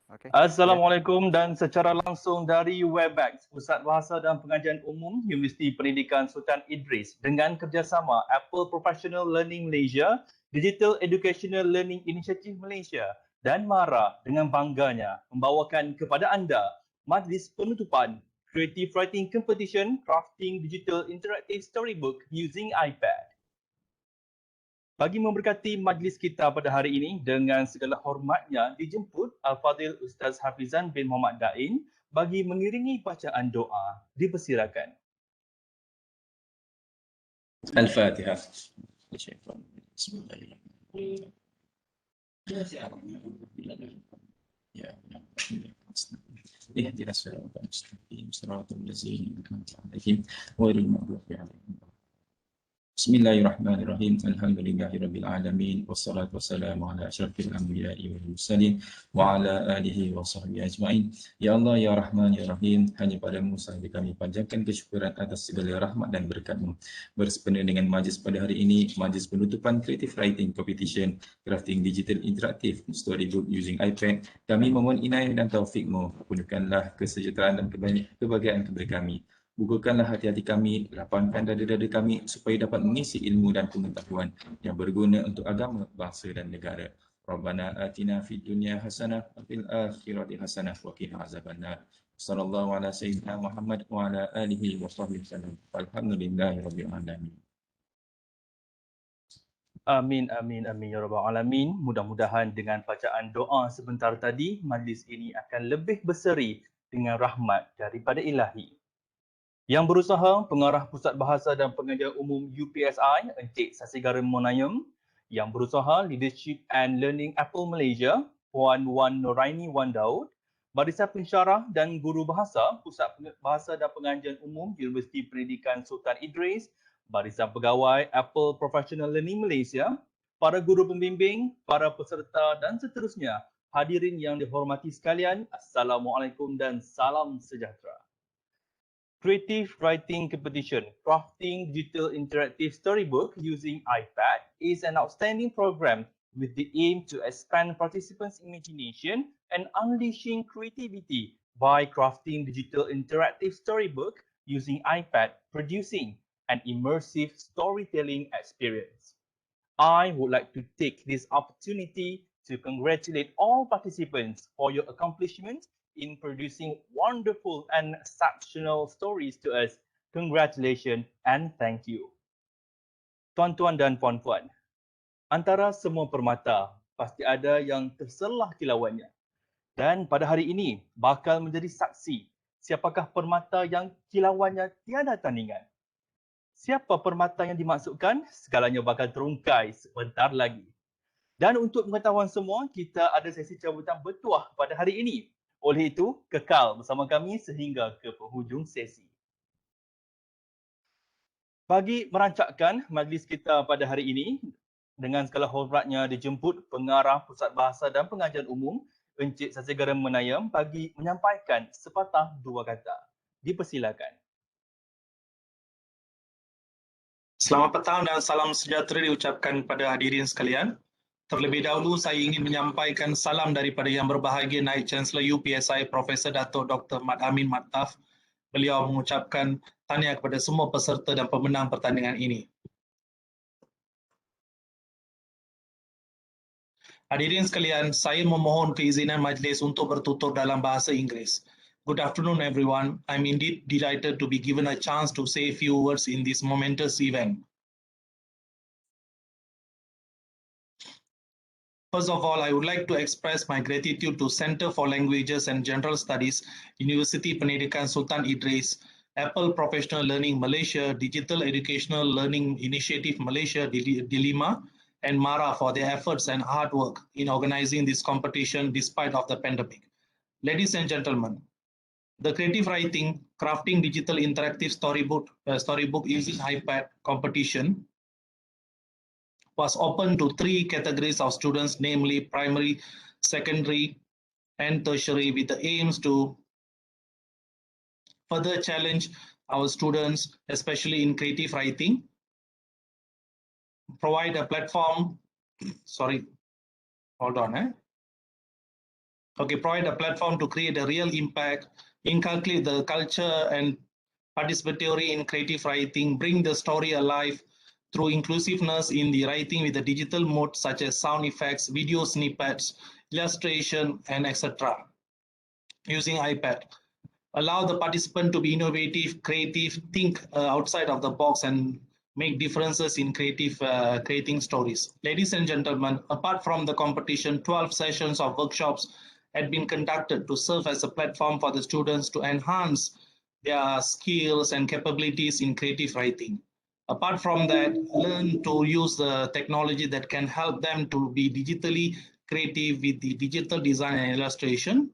Okey. Ya. Assalamualaikum dan secara langsung dari Webex, Pusat Bahasa dan Pengajian Umum Universiti Pendidikan Sultan Idris dengan kerjasama Apple Professional Learning Malaysia, Digital Educational Learning Initiative Malaysia dan MARA dengan bangganya membawakan kepada anda majlis penutupan Creative Writing Competition Crafting Digital Interactive Storybook Using iPad. Bagi memberkati majlis kita pada hari ini, dengan segala hormatnya dijemput Al-Fadhil Ustaz Hafizan bin Muhammad Dain bagi mengiringi bacaan doa. Dipersilakan. Al-Fatihah. اهدنا الصراط المستقيم صراط الذين أنعمت عليهم غير المغضوب عليهم. Bismillahirrahmanirrahim. Alhamdulillahirabbil wassalatu wassalamu ala asyrafil anbiya'i wal mursalin wa ala alihi wa sahbihi ajma'in. Ya Allah, ya Rahman, ya Rahim, hanya padamu sahaja kami panjatkan kesyukuran atas segala rahmat dan berkat-Mu. Bersempena dengan majlis pada hari ini, majlis penutupan Creative Writing Competition Crafting Digital Interactive Storybook Using iPad, kami memohon inayah dan taufik-Mu. Penuhkanlah kesejahteraan dan kebahagiaan kepada kami. Bukakanlah hati-hati kami, lapangkan dada-dada kami supaya dapat mengisi ilmu dan pengetahuan yang berguna untuk agama, bangsa dan negara. Rabbana atina fid dunya hasanah wa fil akhirati hasanah wa qina azabannar. Sallallahu ala sayyidina Muhammad wa ala alihi wa sahbihi wasallam. Alhamdulillahirabbil alamin. Amin, amin, amin ya rabbal alamin. Mudah-mudahan dengan bacaan doa sebentar tadi, majlis ini akan lebih berseri dengan rahmat daripada Ilahi. Yang berusaha, Pengarah Pusat Bahasa dan Pengajian Umum UPSI, Encik Sasigara Monayam. Yang berusaha, Leadership and Learning Apple Malaysia, Puan Wan Noraini Wan Daud. Barisan Pensyarah dan Guru Bahasa, Pusat Bahasa dan Pengajian Umum Universiti Pendidikan Sultan Idris. Barisan Pegawai Apple Professional Learning Malaysia. Para guru pembimbing, para peserta dan seterusnya. Hadirin yang dihormati sekalian, Assalamualaikum dan salam sejahtera. Creative Writing Competition, Crafting Digital Interactive Storybook Using iPad is an outstanding program with the aim to expand participants' imagination and unleashing creativity by crafting digital interactive storybook using iPad, producing an immersive storytelling experience. I would like to take this opportunity to congratulate all participants for your accomplishment in producing wonderful and exceptional stories to us. Congratulations and thank you. Tuan-tuan dan puan-puan, antara semua permata pasti ada yang terselah kilauannya. Dan pada hari ini bakal menjadi saksi siapakah permata yang kilauannya tiada tandingan. Siapa permata yang dimaksudkan? Segalanya bakal terungkai sebentar lagi. Dan untuk pengetahuan semua, kita ada sesi cabutan bertuah pada hari ini. Oleh itu, kekal bersama kami sehingga ke penghujung sesi. Bagi merancangkan majlis kita pada hari ini, dengan segala hormatnya dijemput Pengarah Pusat Bahasa dan Pengajian Umum, Encik Sasigara Monayam, bagi menyampaikan sepatah dua kata. Dipersilakan. Selamat petang dan salam sejahtera diucapkan kepada hadirin sekalian. Terlebih dahulu saya ingin menyampaikan salam daripada Yang Berbahagia Naib Chancellor UPSI Profesor Dato' Dr. Mat Amin Mattaf. Beliau mengucapkan tahniah kepada semua peserta dan pemenang pertandingan ini. Hadirin sekalian, saya memohon keizinan majlis untuk bertutur dalam bahasa Inggeris. Good afternoon everyone. I'm indeed delighted to be given a chance to say a few words in this momentous event. First of all, I would like to express my gratitude to Center for Languages and General Studies, Universiti Pendidikan Sultan Idris, Apple Professional Learning Malaysia, Digital Educational Learning Initiative Malaysia, DILIMA, and MARA for their efforts and hard work in organizing this competition despite of the pandemic. Ladies and gentlemen, the Creative Writing Crafting Digital Interactive Storybook using iPad competition was open to 3 categories of students, namely primary, secondary, and tertiary, with the aims to further challenge our students, especially in creative writing, provide a platform, provide a platform to create a real impact, inculcate the culture and participatory in creative writing, bring the story alive through inclusiveness in the writing with the digital mode such as sound effects, video snippets, illustration, and etc. using iPad. Allow the participant to be innovative, creative, think outside of the box and make differences in creating stories. Ladies and gentlemen, apart from the competition, 12 sessions of workshops had been conducted to serve as a platform for the students to enhance their skills and capabilities in creative writing. Apart from that, learn to use the technology that can help them to be digitally creative with the digital design and illustration,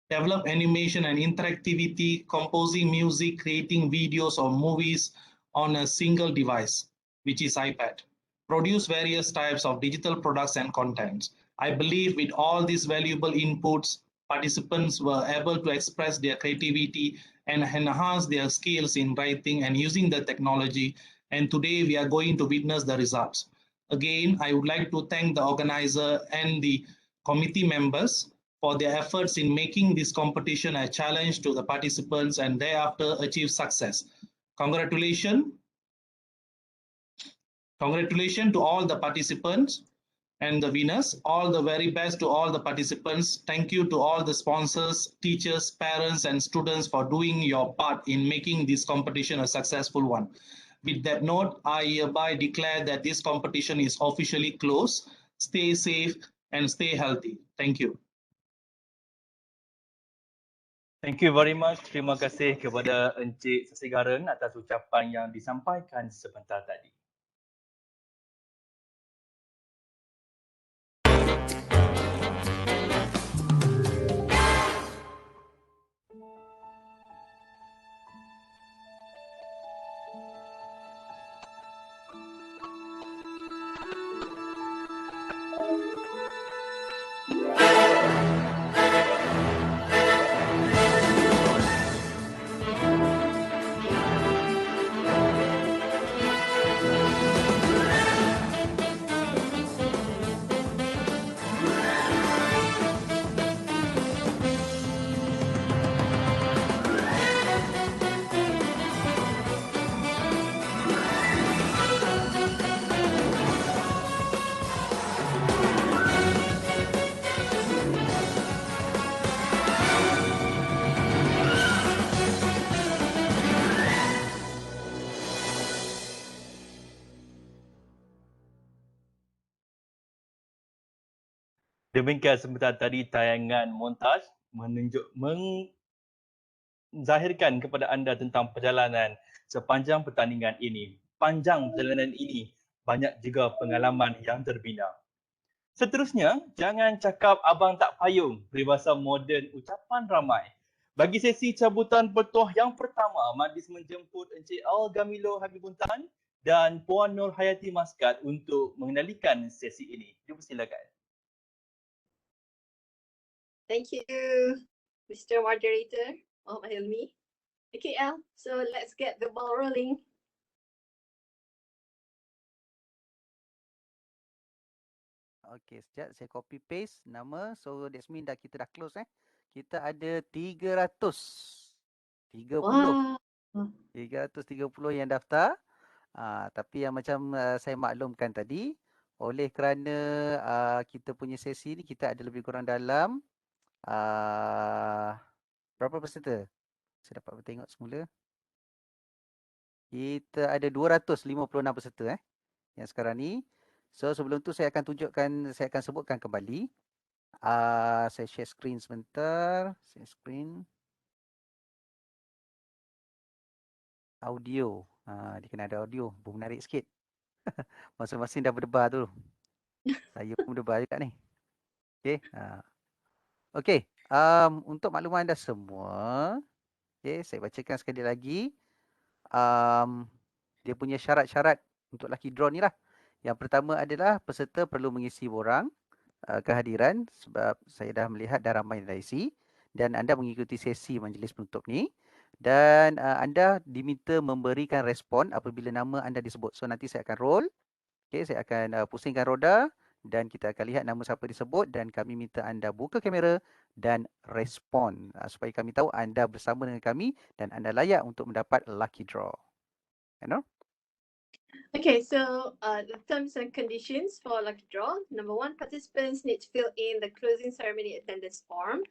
develop animation and interactivity, composing music, creating videos or movies on a single device, which is iPad. Produce various types of digital products and contents. I believe with all these valuable inputs, participants were able to express their creativity and enhance their skills in writing and using the technology. And today we are going to witness the results. Again, I would like to thank the organizer and the committee members for their efforts in making this competition a challenge to the participants and thereafter achieve success. Congratulations to all the participants and the winners. All the very best to all the participants. Thank you to all the sponsors, teachers, parents, and students for doing your part in making this competition a successful one. With that note, I hereby declare that this competition is officially closed. Stay safe and stay healthy. Thank you. Thank you very much. Terima kasih kepada Encik Sasigaren atas ucapan yang disampaikan sebentar tadi. Demikian sebentar tadi tayangan montaj menzahirkan kepada anda tentang perjalanan sepanjang pertandingan ini. Panjang perjalanan ini, banyak juga pengalaman yang terbina. Seterusnya, jangan cakap abang tak payung, peribahasa moden ucapan ramai. Bagi sesi cabutan petuah yang pertama, Majlis menjemput Encik Al-Gamilo Habibun Tan dan Puan Nur Hayati Maskat untuk mengendalikan sesi ini. Dipersilakan. Thank you, Mr. Moderator, Muhammad Hilmi. Okay, Al, so let's get the ball rolling. Okay, sekejap saya copy paste nama. So that's mean kita dah close Kita ada 330 Wow. yang daftar. Tapi yang macam saya maklumkan tadi, oleh kerana kita punya sesi ni kita ada lebih kurang dalam berapa peserta? Saya dapat tengok semula. Kita ada 256 peserta yang sekarang ni. So sebelum tu saya akan sebutkan kembali. Saya share screen sebentar. Share screen. Audio. Dia kena ada audio. Menarik sikit. Masing-masing dah berdebar tu. Saya pun berdebar juga ni. Okay. Okay. Untuk makluman anda semua. Okay. Saya bacakan sekali lagi. Dia punya syarat-syarat untuk lucky draw ni lah. Yang pertama adalah peserta perlu mengisi borang kehadiran sebab saya dah melihat dah ramai yang dah isi dan anda mengikuti sesi majlis penutup ni dan anda diminta memberikan respon apabila nama anda disebut. So nanti saya akan roll. Okay, saya akan pusingkan roda dan kita akan lihat nama siapa disebut dan kami minta anda buka kamera dan respon supaya kami tahu anda bersama dengan kami dan anda layak untuk mendapat lucky draw. You know? Okay, so the terms and conditions for lucky draw. Number 1, participants need to fill in the closing ceremony attendance form.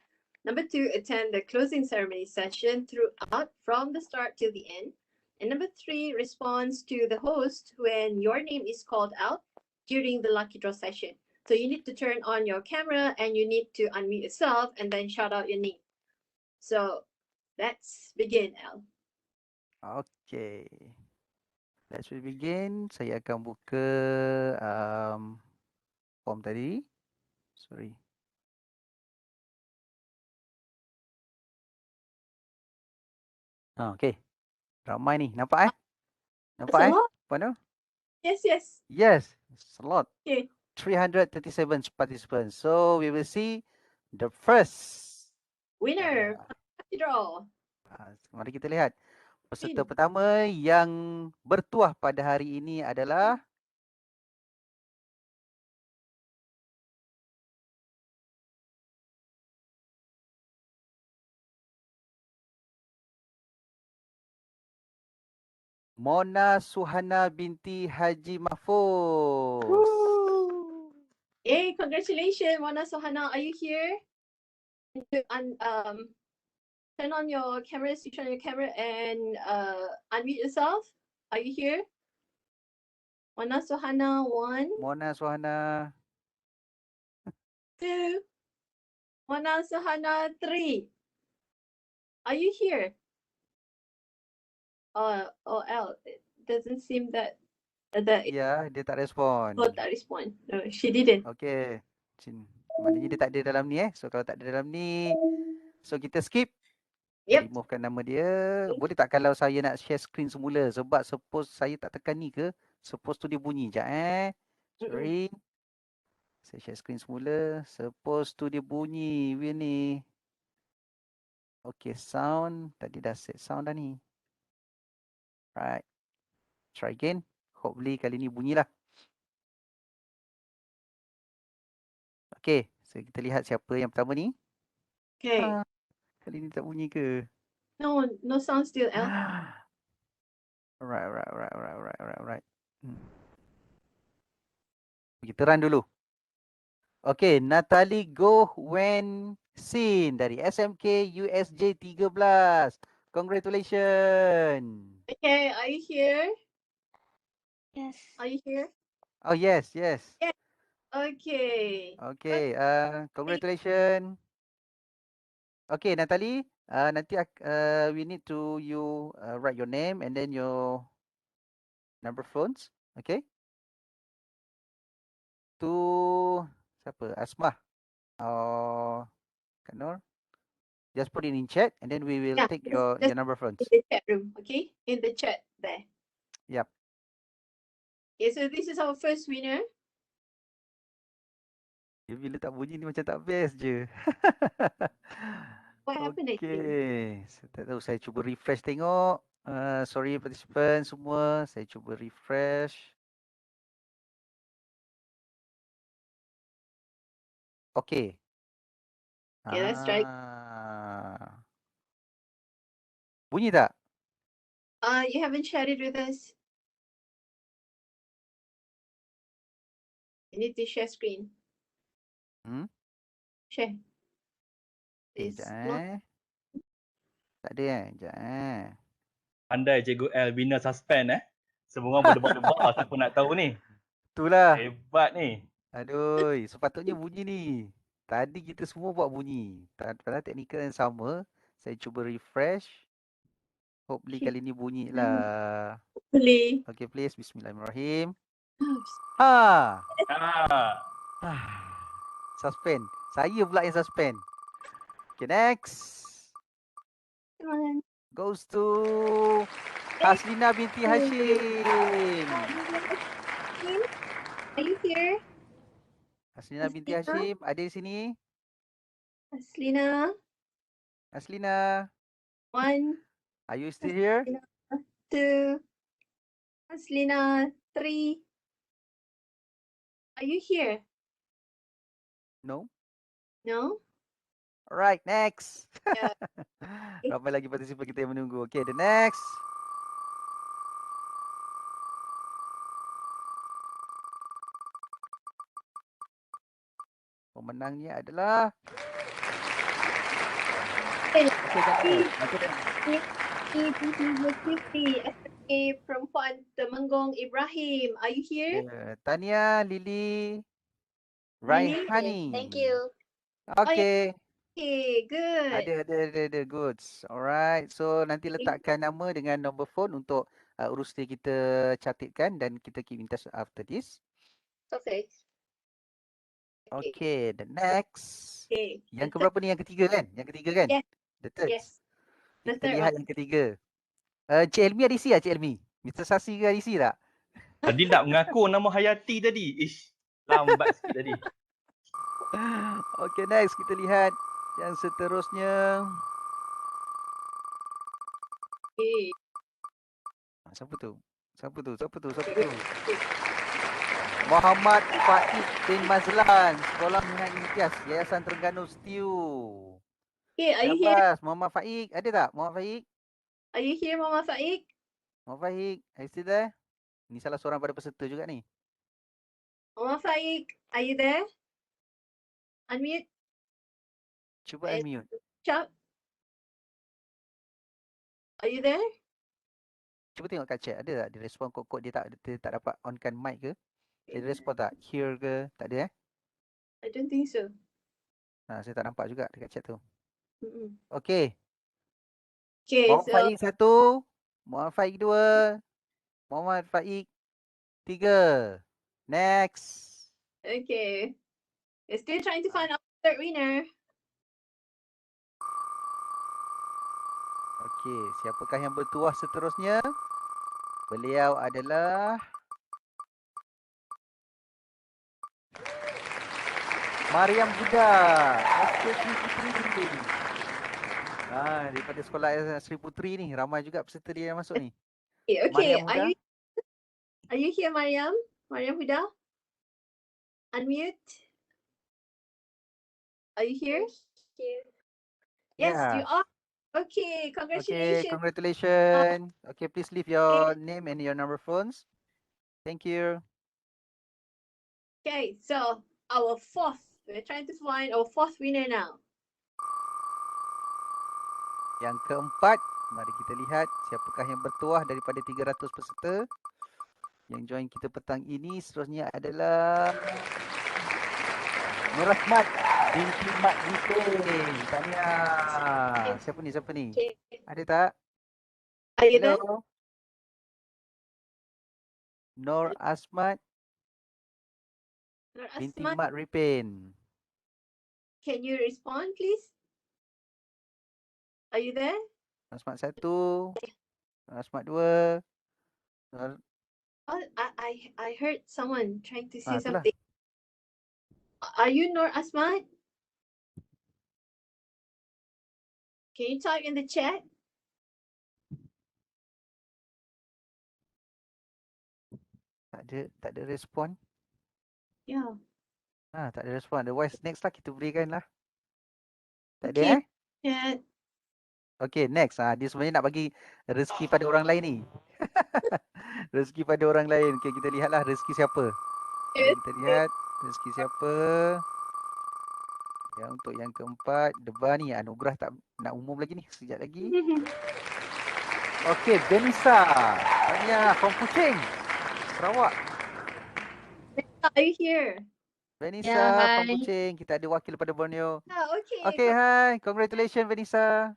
Number 2, attend the closing ceremony session throughout from the start till the end. And number 3, responds to the host when your name is called out during the lucky draw session. So you need to turn on your camera and you need to unmute yourself and then shout out your name. So let's begin, Al. Okay. Let's begin. Saya akan buka form tadi. Sorry. Okay. Ramai ni. Nampak Nampak lot. Mana? Yes, yes. Yes. It's a lot. Okay. 337 participants. So we will see the first Winner. Lucky draw. Mari kita lihat. Peserta pertama yang bertuah pada hari ini adalah Mona Suhana binti Haji Mahfuz. Hey, congratulations, Mona Sohana. Are you here? Turn on your camera, switch on your camera and unmute yourself. Are you here? Mona Sohana, 1, Mona Suhana. 2. Mona Sohana, 3. Are you here? L. It doesn't seem that Ya, dia tak respon. tak respond. No, she didn't. Okay. Maknanya dia tak ada dalam ni So kalau tak ada dalam ni, so kita skip. Yep. Removekan nama dia. Boleh tak kalau saya nak share screen semula? Sebab suppose saya tak tekan ni ke? Suppose tu dia bunyi. Sekejap Sorry. Saya share screen semula. Suppose tu dia bunyi. Ni. Okay, sound. Tadi dah set sound dah ni. Right. Try again. Hopefully kali ni bunyilah. Okay. So kita lihat siapa yang pertama ni. Okay. Kali ni tak bunyi ke? No sound still, L. Alright. Kita run dulu. Okay, Natalie Goh Wen Sin dari SMK USJ 13. Congratulations. Okay, are you here? Yes. Are you here? Oh, yes. Okay. Okay, congratulations. Okay, Natalie, nanti we need to write your name and then your number phones. Okay? To siapa? Asmah. Kak Nur. Just put it in chat and then we will take your number phones. In the chat room, okay? In the chat there. Yep. Okay, so this is our first winner. Bila tak bunyi ni macam tak best je. What happened actually? Okay. Saya tak tahu, saya cuba refresh tengok. Sorry participant semua, saya cuba refresh. Okay. Okay, let's try. Bunyi tak? You haven't shared it with us. You need to share screen. Share. Sekejap Tak ada Sekejap Pandai Cikgu L bina suspend Semua orang berdebak-debak siapa nak tahu ni. Itulah. Hebat ni. Aduh, sepatutnya bunyi ni. Tadi kita semua buat bunyi. Padahal teknikal yang sama. Saya cuba refresh. Hopefully kali ni bunyi lah. Hopefully. Okay, please. Bismillahirrahmanirrahim. Ah. Suspend. Saya pula yang suspend. Okay, next. Come on. Goes to Haslina binti Hashim. Are you here? Haslina binti Hashim, ada di sini? Haslina. 1. Are you still here? 2. Haslina. 3. Are you here? No. No? Alright, next. Yeah. Ramai lagi partisipan kita yang menunggu. Okay, the next. Pemenangnya adalah Okay, okay, jangan. Macam Ibu Siti, SMK Perempuan Temenggong Ibrahim. Are you here? Tania, Lily, Lily? Raihani. Thank you. Okay. Okay, good. Ada. Goods. Alright. So nanti letakkan nama dengan nombor phone untuk urus dia kita catatkan dan kita keep in touch after this. Okay. Okay, the next. Okay. Yang the keberapa ni? Yang ketiga kan? Yang ketiga kan? Yes. The third. Yes. The Kita third lihat one. yang ketiga. Cik Elmi ada isi tak Cik Elmi? Mr. Sasi ke ada isi tak? Tadi nak mengaku nama Hayati tadi. Ish, lambat sikit tadi. Okay, next kita lihat yang seterusnya. Okay. Siapa tu? Muhammad Faik bin Mazlan, Sekolah Menengah Imtiaz, Yayasan Terengganu Setiu. Okay, are you here? Syabas, Muhammad Faik. Ada tak Muhammad Faik? Are you here, Mama Faik? Muhammad Faik, are you still there? Ni salah seorang pada peserta juga ni. Mama Faik, are you there? Unmute. Cuba Eh, unmute. Chuck. Are you there? Cuba tengok kat chat, ada tak dia respon kod-kod dia tak dapat onkan mic ke? Dia respon tak? Hear ke? Tak ada I don't think so. Saya tak nampak juga dekat chat tu. Mm-mm. Okey. Okay, Muhammad so Faik 1, Muhammad Faik 2, Muhammad Faik 3. Next. okay. We're still trying to find out the third winner. Okey, siapakah yang bertuah seterusnya? Beliau adalah Mariam Buda, SK Sri Putri. Daripada sekolah Sri Putri ni, ramai juga peserta dia yang masuk ni. Okay, Mariam are Huda. you here, Mariam? Mariam Huda? Unmute. Are you here? Yes, Yeah. you are. Okay, Okay, congratulations. congratulations. Okay, please leave your name and your number phones. Thank you. Okay, so we're trying to find our fourth winner now. Yang keempat, mari kita lihat siapakah yang bertuah daripada 300 peserta yang join kita petang ini. Seterusnya adalah Nur Rahmat binti Mat Hussein. Tahniah. Siapa ni? Okay. Ada tak? Are you there? Hello. Nur Asmat Nur binti Asmat, Mat Ripin. can you respond, please? Are you there? Asmat 1, Asmat 2. Oh, I heard someone trying to say Itulah. something. Are you Nur Asmat? Can you type in the chat? Tak ada respon. Yeah. Tak ada respon. Otherwise next lah kita berikan lah. Tak ada Okay. Chat. Okay, next. Dia sebenarnya nak bagi rezeki pada orang lain ni. Rezeki pada orang lain. Okay, kita lihatlah rezeki siapa. Mari kita lihat rezeki siapa. Yang untuk yang keempat, Deba ni anugerah tak nak umum lagi ni. Sekejap lagi. Okay, Benisa. Tahniah from Kuching, Sarawak. Are you here? Benisa Ya, from hi. Kuching. Kita ada wakil daripada Borneo. Okay. Okay, hi. Congratulations Benisa.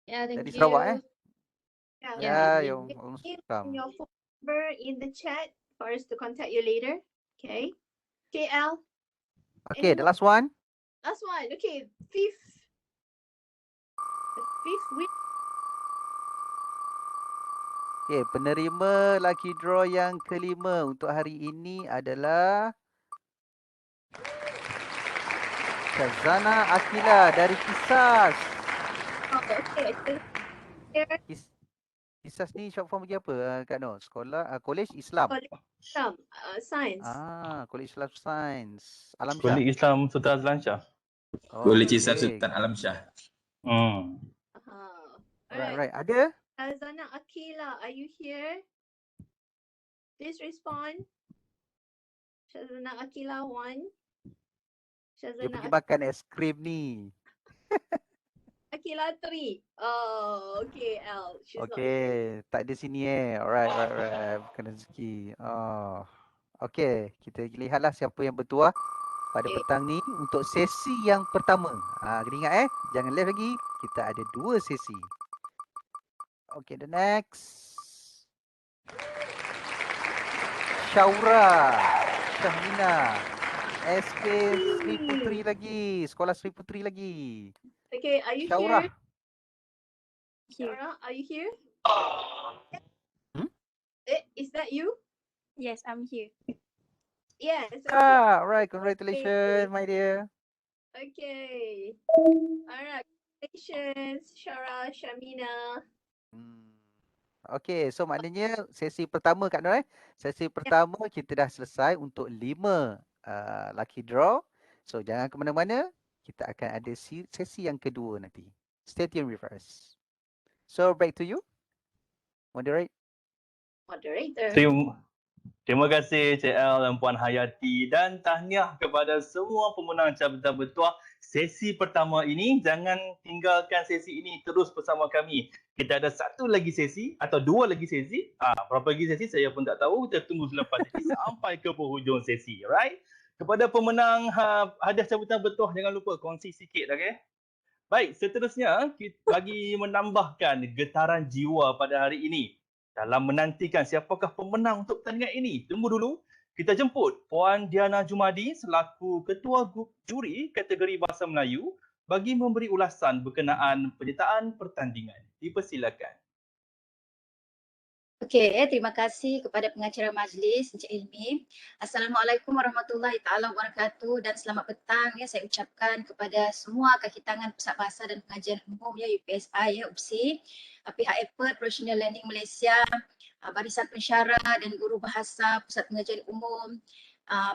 Yeah, thank Dari you. Sarawak Yeah. Ya, Yeah. you're most Give welcome. your phone number in the chat for us to contact you later. Okay. KL. Okay, the Anyone? last one. Last one. Okay. Fifth. The fifth winner. Okay, penerima lucky draw yang kelima untuk hari ini adalah Shazana Akila dari Kisas. Oh, okay. Here, Kisas ni short form bagi apa Kak Noh? Sekolah, College Islam. some science. College Islam Science. Alam Syah. Kolej Islam Sultan Azlan Shah. Boleh kisah Okay. Sultan Alam Shah. Hmm. Alright. Alright. Ada? Azana Akila, are you here? Please respond. Shazana Akila 1. Dia Shazana pergi makan es krim ni. Akila 3. Oh, okay, L. She's not here. Okay. Tak ada sini Alright. Bukan rezeki. Oh. Okay. Kita lihatlah siapa yang bertuah pada Okay. petang ni untuk sesi yang pertama. Kena ingat jangan left lagi. Kita ada 2 sesi. Okay, the next. Syaura Syahmina. SK Sri Putri lagi. Sekolah Sri Putri lagi. Okay, are you Syaura. here? Shaura, are you here? Is that you? Yes, I'm here. Yes. Okay. Alright. Congratulations, my dear. Okay. Alright. Congratulations, Shaura, Shamina. Okay, so maknanya sesi pertama Kak Nur Sesi pertama kita dah selesai untuk 5 lucky draw. So jangan ke mana-mana, kita akan ada sesi yang kedua nanti. Stay tuned with us. So back to you. Moderator. Terima kasih Cik L dan Puan Hayati, dan tahniah kepada semua pemenang cabutan bertuah sesi pertama ini. Jangan tinggalkan sesi ini, terus bersama kami. Kita ada 1 lagi sesi atau 2 lagi sesi. Berapa lagi sesi saya pun tak tahu. Kita tunggu selepas sesi sampai ke penghujung sesi. Right? Kepada pemenang hadiah cabutan bertuah, jangan lupa kongsi sikit. Okay? Baik, seterusnya kita bagi menambahkan getaran jiwa pada hari ini. Dalam menantikan siapakah pemenang untuk pertandingan ini, tunggu dulu. Kita jemput Puan Diana Jumadi selaku Ketua Juri kategori Bahasa Melayu bagi memberi ulasan berkenaan penyertaan pertandingan. Dipersilakan. Okey, terima kasih kepada pengacara majlis Encik Ilmi. Assalamualaikum warahmatullahi taala wabarakatuh dan selamat petang saya ucapkan kepada semua kaki tangan Pusat Bahasa dan Pengajian Umum UPSI UPSI, pihak Apple Professional Learning Malaysia, barisan pensyarah dan guru bahasa Pusat Pengajian Umum,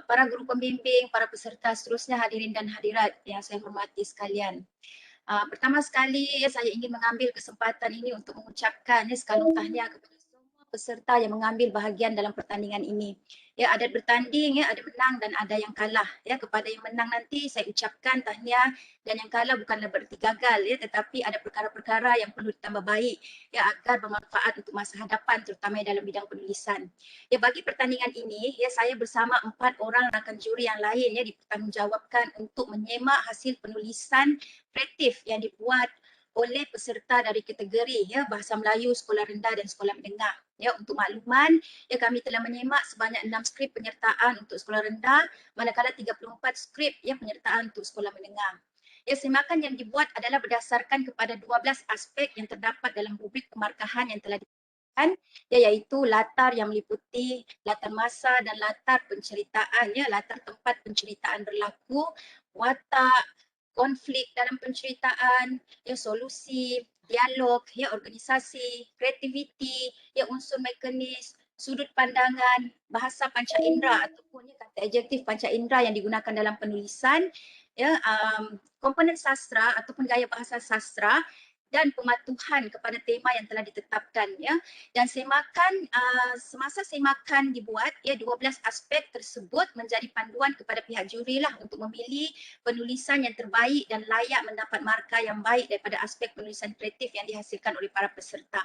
para guru pembimbing, para peserta seterusnya, hadirin dan hadirat yang saya hormati sekalian. Pertama sekali saya ingin mengambil kesempatan ini untuk mengucapkan sekalung tahniah kepada peserta yang mengambil bahagian dalam pertandingan ini. Ada bertanding, ada menang dan ada yang kalah. Kepada yang menang nanti saya ucapkan tahniah, dan yang kalah bukanlah berarti gagal, tetapi ada perkara-perkara yang perlu ditambah baik agar bermanfaat untuk masa hadapan, terutama dalam bidang penulisan. Bagi pertandingan ini, saya bersama 4 orang rakan juri yang lain dipertanggungjawabkan untuk menyemak hasil penulisan kreatif yang dibuat oleh peserta dari kategori Bahasa Melayu Sekolah Rendah dan Sekolah Menengah. Untuk makluman, kami telah menyemak sebanyak 6 skrip penyertaan untuk Sekolah Rendah, manakala 34 skrip penyertaan untuk Sekolah Menengah. Semakan yang dibuat adalah berdasarkan kepada 12 aspek yang terdapat dalam rubrik pemarkahan yang telah ditetapkan, iaitu latar yang meliputi latar masa dan latar penceritaan, latar tempat penceritaan berlaku, watak, konflik dalam penceritaan, solusi, dialog, organisasi, kreativiti, unsur mekanis, sudut pandangan, bahasa panca indera ataupun kata adjektif panca indera yang digunakan dalam penulisan, komponen sastra ataupun gaya bahasa sastra, dan pematuhan kepada tema yang telah ditetapkan. Dan semasa semakan dibuat, 12 aspek tersebut menjadi panduan kepada pihak juri untuk memilih penulisan yang terbaik dan layak mendapat markah yang baik daripada aspek penulisan kreatif yang dihasilkan oleh para peserta.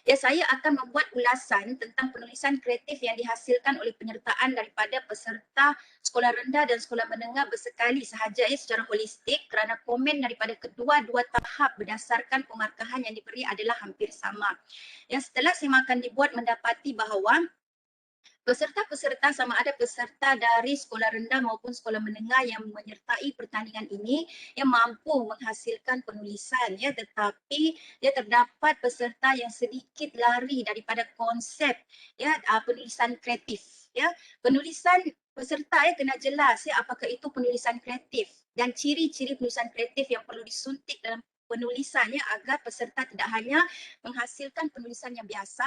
Saya akan membuat ulasan tentang penulisan kreatif yang dihasilkan oleh penyertaan daripada peserta Sekolah Rendah dan Sekolah Menengah bersekali sahaja secara holistik, kerana komen daripada kedua-dua tahap berdasarkan pemarkahan yang diberi adalah hampir sama. Setelah semakan dibuat, mendapati bahawa peserta-peserta sama ada peserta dari sekolah rendah maupun sekolah menengah yang menyertai pertandingan ini yang mampu menghasilkan penulisan, tetapi terdapat peserta yang sedikit lari daripada konsep penulisan kreatif. Penulisan peserta kena jelas apakah itu penulisan kreatif dan ciri-ciri penulisan kreatif yang perlu disuntik dalam penulisan agar peserta tidak hanya menghasilkan penulisan yang biasa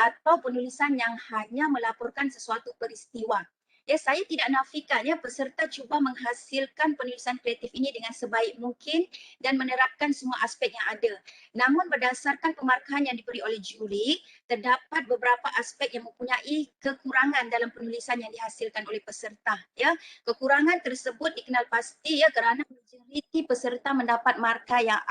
atau penulisan yang hanya melaporkan sesuatu peristiwa. Ya, saya tidak nafikan ya peserta cuba menghasilkan penulisan kreatif ini dengan sebaik mungkin dan menerapkan semua aspek yang ada. Namun berdasarkan pemarkahan yang diberi oleh juri, terdapat beberapa aspek yang mempunyai kekurangan dalam penulisan yang dihasilkan oleh peserta. Ya, kekurangan tersebut dikenal pasti ya kerana majoriti peserta mendapat markah yang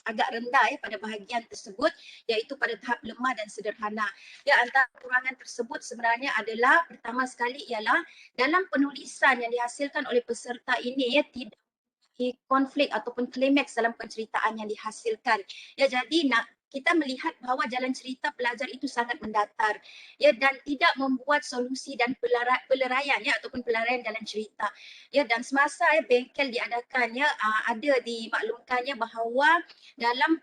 agak rendah ya pada bahagian tersebut, iaitu pada tahap lemah dan sederhana. Ya, antara kekurangan tersebut sebenarnya adalah pertama sekali ialah dalam penulisan yang dihasilkan oleh peserta ini ya tidak konflik ataupun klimaks dalam penceritaan yang dihasilkan. Ya, jadi kita melihat bahawa jalan cerita pelajar itu sangat mendatar ya dan tidak membuat solusi dan peleraian ya ataupun peleraian dalam cerita. Ya, dan semasa bengkel diadakannya ada dimaklumkannya bahawa dalam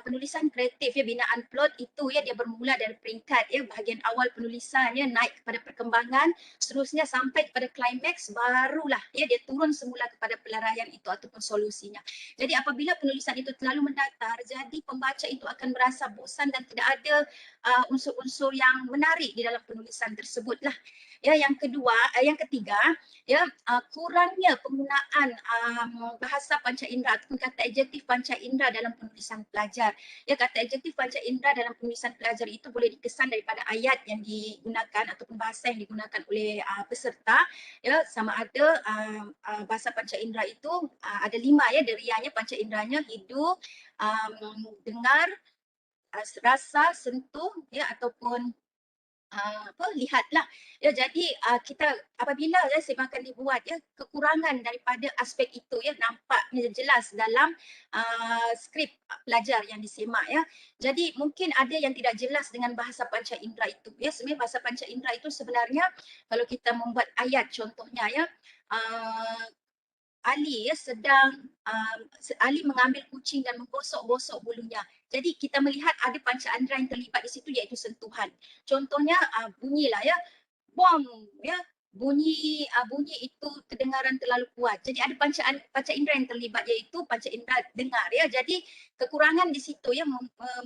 penulisan kreatif ya binaan plot itu ya dia bermula dari peringkat ya bahagian awal penulisannya naik kepada perkembangan, seterusnya sampai kepada klimaks, barulah ya dia turun semula kepada peleraian itu ataupun solusinya. Jadi apabila penulisan itu terlalu mendatar, jadi pembaca itu akan merasa bosan dan tidak ada unsur-unsur yang menarik di dalam penulisan tersebutlah. Ya, yang ketiga ya kurangnya penggunaan bahasa panca indera ataupun kata adjektif panca indera dalam penulisan pelajar. Ya, kata adjektif panca indera dalam penulisan pelajar itu boleh dikesan daripada ayat yang digunakan ataupun bahasa yang digunakan oleh peserta. Ya, sama ada bahasa panca indera itu ada 5 ya derianya panca inderanya: hidung, dengar, rasa, sentuh ya ataupun lihatlah. Ya, jadi kita apabila sebakan dibuat ya kekurangan daripada aspek itu ya nampaknya jelas dalam skrip pelajar yang disemak ya. Jadi mungkin ada yang tidak jelas dengan bahasa panca indera itu ya. Sebenarnya bahasa panca indera itu sebenarnya kalau kita membuat ayat contohnya ya, Ali ya sedang Ali mengambil kucing dan menggosok-gosok bulunya. Jadi kita melihat ada panca indera yang terlibat di situ iaitu sentuhan. Contohnya bunyilah ya, bom ya, bunyi itu kedengaran terlalu kuat. Jadi ada panca indera yang terlibat iaitu panca indera dengar ya. Jadi kekurangan di situ ya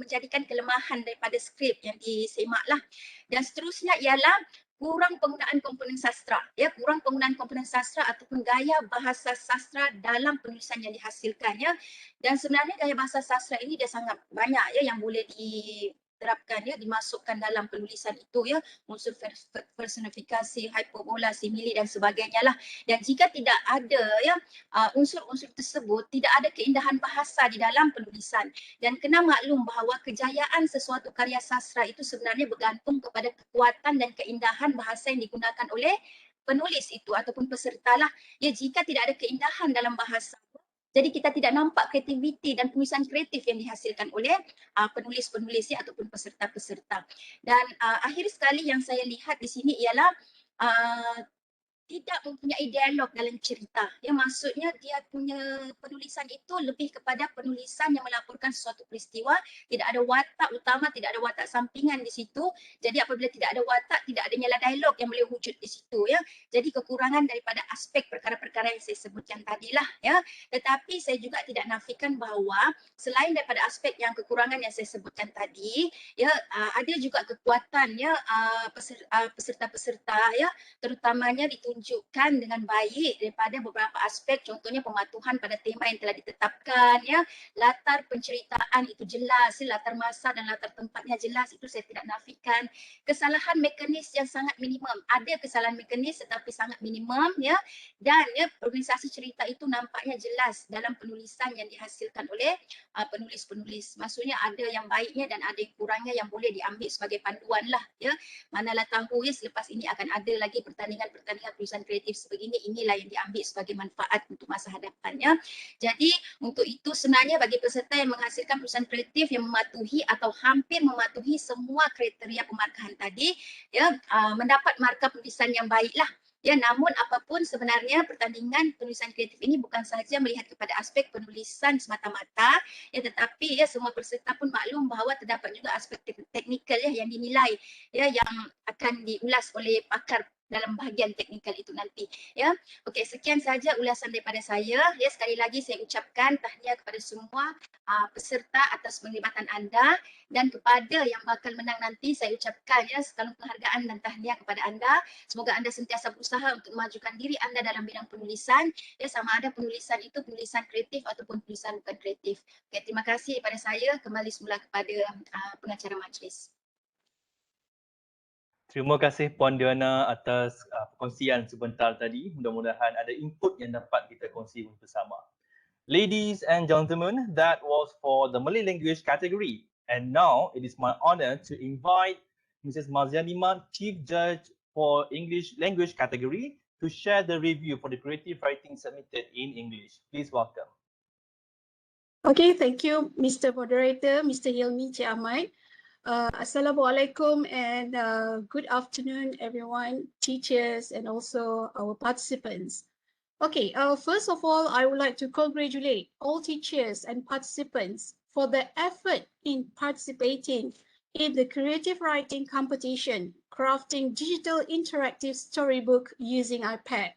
menjadikan kelemahan daripada skrip yang disemaklah. Dan seterusnya ialah kurang penggunaan komponen sastra ya, kurang penggunaan komponen sastra ataupun gaya bahasa sastra dalam penulisan yang dihasilkan ya. Dan sebenarnya gaya bahasa sastra ini dia sangat banyak ya yang boleh diterapkan ya, dimasukkan dalam penulisan itu ya, unsur personifikasi, hyperbola, simili dan sebagainya lah. Dan jika tidak ada ya unsur-unsur tersebut, tidak ada keindahan bahasa di dalam penulisan. Dan kena maklum bahawa kejayaan sesuatu karya sastra itu sebenarnya bergantung kepada kekuatan dan keindahan bahasa yang digunakan oleh penulis itu ataupun peserta lah. Ya, jika tidak ada keindahan dalam bahasa, jadi kita tidak nampak kreativiti dan penulisan kreatif yang dihasilkan oleh penulis-penulis ya, ataupun peserta-peserta. Dan akhir sekali yang saya lihat di sini ialah tidak mempunyai dialog dalam cerita. Ya, maksudnya dia punya penulisan itu lebih kepada penulisan yang melaporkan sesuatu peristiwa, tidak ada watak utama, tidak ada watak sampingan di situ. Jadi apabila tidak ada watak, tidak adanya dialog yang boleh wujud di situ ya. Jadi kekurangan daripada aspek perkara-perkara yang saya sebutkan tadilah ya. Tetapi saya juga tidak nafikan bahawa selain daripada aspek yang kekurangan yang saya sebutkan tadi, ya ada juga kekuatan ya peserta-peserta ya, terutamanya ditunjukkan dengan baik daripada beberapa aspek, contohnya pematuhan pada tema yang telah ditetapkan ya, latar penceritaan itu jelas, latar masa dan latar tempatnya jelas, itu saya tidak nafikan. Kesalahan mekanis yang sangat minimum, ada kesalahan mekanis tetapi sangat minimum ya, dan ya organisasi cerita itu nampaknya jelas dalam penulisan yang dihasilkan oleh penulis-penulis. Maksudnya ada yang baiknya dan ada yang kurangnya yang boleh diambil sebagai panduan lah ya. Manalah tahu ya selepas ini akan ada lagi pertandingan tulisan kreatif sebegini, inilah yang diambil sebagai manfaat untuk masa hadapannya. Jadi untuk itu sebenarnya bagi peserta yang menghasilkan tulisan kreatif yang mematuhi atau hampir mematuhi semua kriteria pemarkahan tadi ya, mendapat markah penulisan yang baiklah. Ya, namun apapun sebenarnya pertandingan penulisan kreatif ini bukan sahaja melihat kepada aspek penulisan semata-mata ya, tetapi ya semua peserta pun maklum bahawa terdapat juga aspek teknikal ya yang dinilai ya, yang akan diulas oleh pakar dalam bahagian teknikal itu nanti. Ya, okey, sekian saja ulasan daripada saya. Ya, sekali lagi saya ucapkan tahniah kepada semua peserta atas penglibatan anda, dan kepada yang bakal menang nanti saya ucapkan ya sekalung penghargaan dan tahniah kepada anda. Semoga anda sentiasa berusaha untuk memajukan diri anda dalam bidang penulisan. Ya, sama ada penulisan itu penulisan kreatif ataupun penulisan bukan kreatif. Okey, terima kasih daripada saya. Kembali semula kepada pengacara majlis. Terima kasih Puan Diana atas perkongsian sebentar tadi. Mudah-mudahan ada input yang dapat kita kongsi bersama. Ladies and gentlemen, that was for the Malay language category. And now it is my honor to invite Mrs. Marziani Mat, Chief Judge for English language category, to share the review for the creative writing submitted in English. Please welcome. Okay, thank you, Mr. Moderator, Mr. Hilmi Cik Ahmad. Assalamualaikum and good afternoon, everyone, teachers and also our participants. Okay, first of all, I would like to congratulate all teachers and participants for their effort in participating in the creative writing competition, crafting digital interactive storybook using iPad.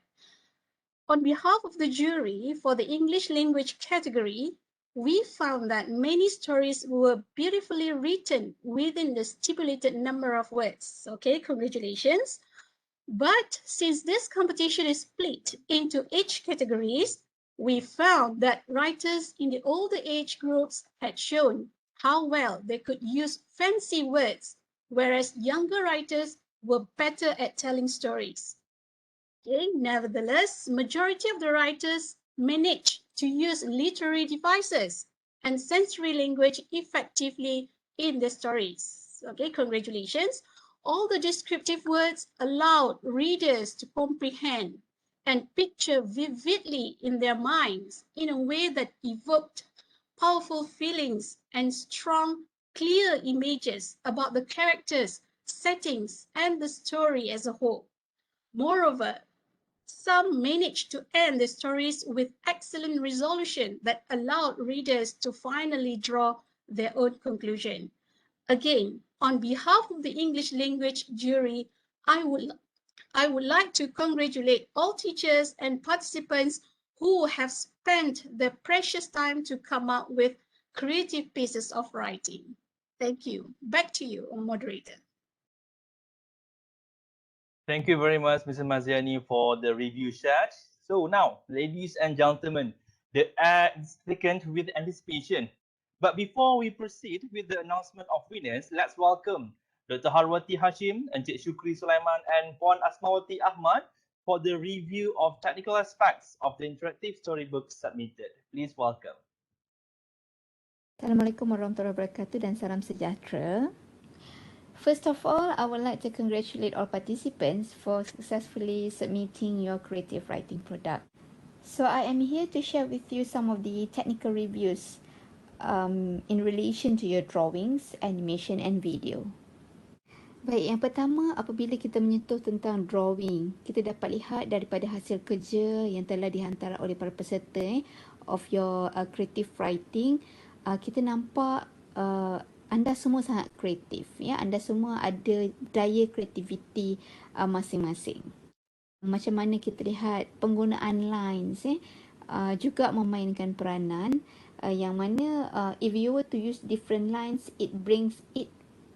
On behalf of the jury for the English language category, we found that many stories were beautifully written within the stipulated number of words. Okay, congratulations. But since this competition is split into age categories, we found that writers in the older age groups had shown how well they could use fancy words, whereas younger writers were better at telling stories. Okay, nevertheless, majority of the writers managed to use literary devices and sensory language effectively in their stories. Okay, congratulations. All the descriptive words allowed readers to comprehend and picture vividly in their minds in a way that evoked powerful feelings and strong, clear images about the characters, settings, and the story as a whole. Moreover, some managed to end the stories with excellent resolution that allowed readers to finally draw their own conclusion. Again, on behalf of the English language jury, I would like to congratulate all teachers and participants who have spent their precious time to come up with creative pieces of writing. Thank you. Back to you, moderator. Thank you very much, Mrs. Marziani, for the review shared. So now, ladies and gentlemen, the ad is taken with anticipation. But before we proceed with the announcement of winners, let's welcome Dr. Harwati Hashim, Encik Shukri Sulaiman, and Puan Asmawati Ahmad for the review of technical aspects of the interactive storybook submitted. Please welcome. Assalamualaikum warahmatullahi wabarakatuh dan salam sejahtera. First of all, I would like to congratulate all participants for successfully submitting your creative writing product. So I am here to share with you some of the technical reviews in relation to your drawings, animation and video. Baik, yang pertama, apabila kita menyentuh tentang drawing, kita dapat lihat daripada hasil kerja yang telah dihantar oleh para peserta of your creative writing, kita nampak anda semua sangat kreatif, ya. Anda semua ada daya kreativiti masing-masing. Macam mana kita lihat penggunaan lines, juga memainkan peranan, yang mana if you were to use different lines, it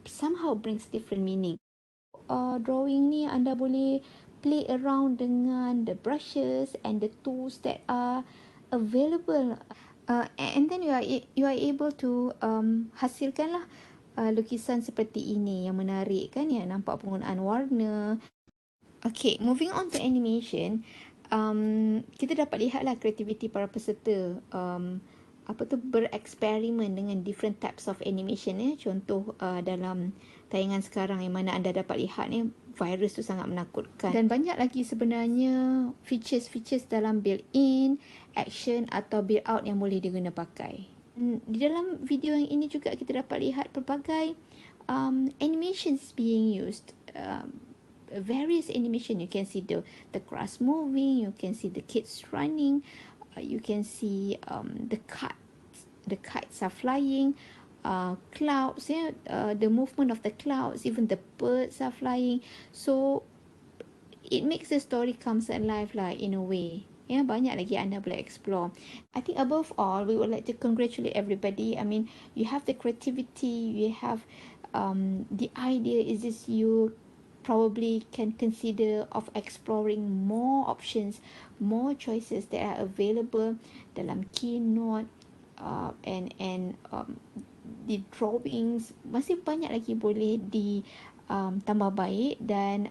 somehow brings different meaning. Drawing ni anda boleh play around dengan the brushes and the tools that are available. And then you are able to hasilkanlah lukisan seperti ini yang menarik kan, ya, nampak penggunaan warna. Okay, moving on to animation, kita dapat lihatlah kreativiti para peserta bereksperimen dengan different types of animation, contoh dalam tayangan sekarang yang mana anda dapat lihat ni, virus tu sangat menakutkan, dan banyak lagi sebenarnya features dalam built-in, action atau build-out yang boleh diguna pakai. Di dalam video yang ini juga kita dapat lihat pelbagai animations being used, various animation. You can see the grass moving, you can see the kids running, you can see the kites are flying, clouds, the movement of the clouds, even the birds are flying. So it makes the story comes alive lah in a way. Ya, banyak lagi anda boleh explore. I think above all, we would like to congratulate everybody. I mean, you have the creativity, you have the idea is this you probably can consider of exploring more options, more choices that are available dalam Keynote and the drawings. Masih banyak lagi boleh di tambah baik dan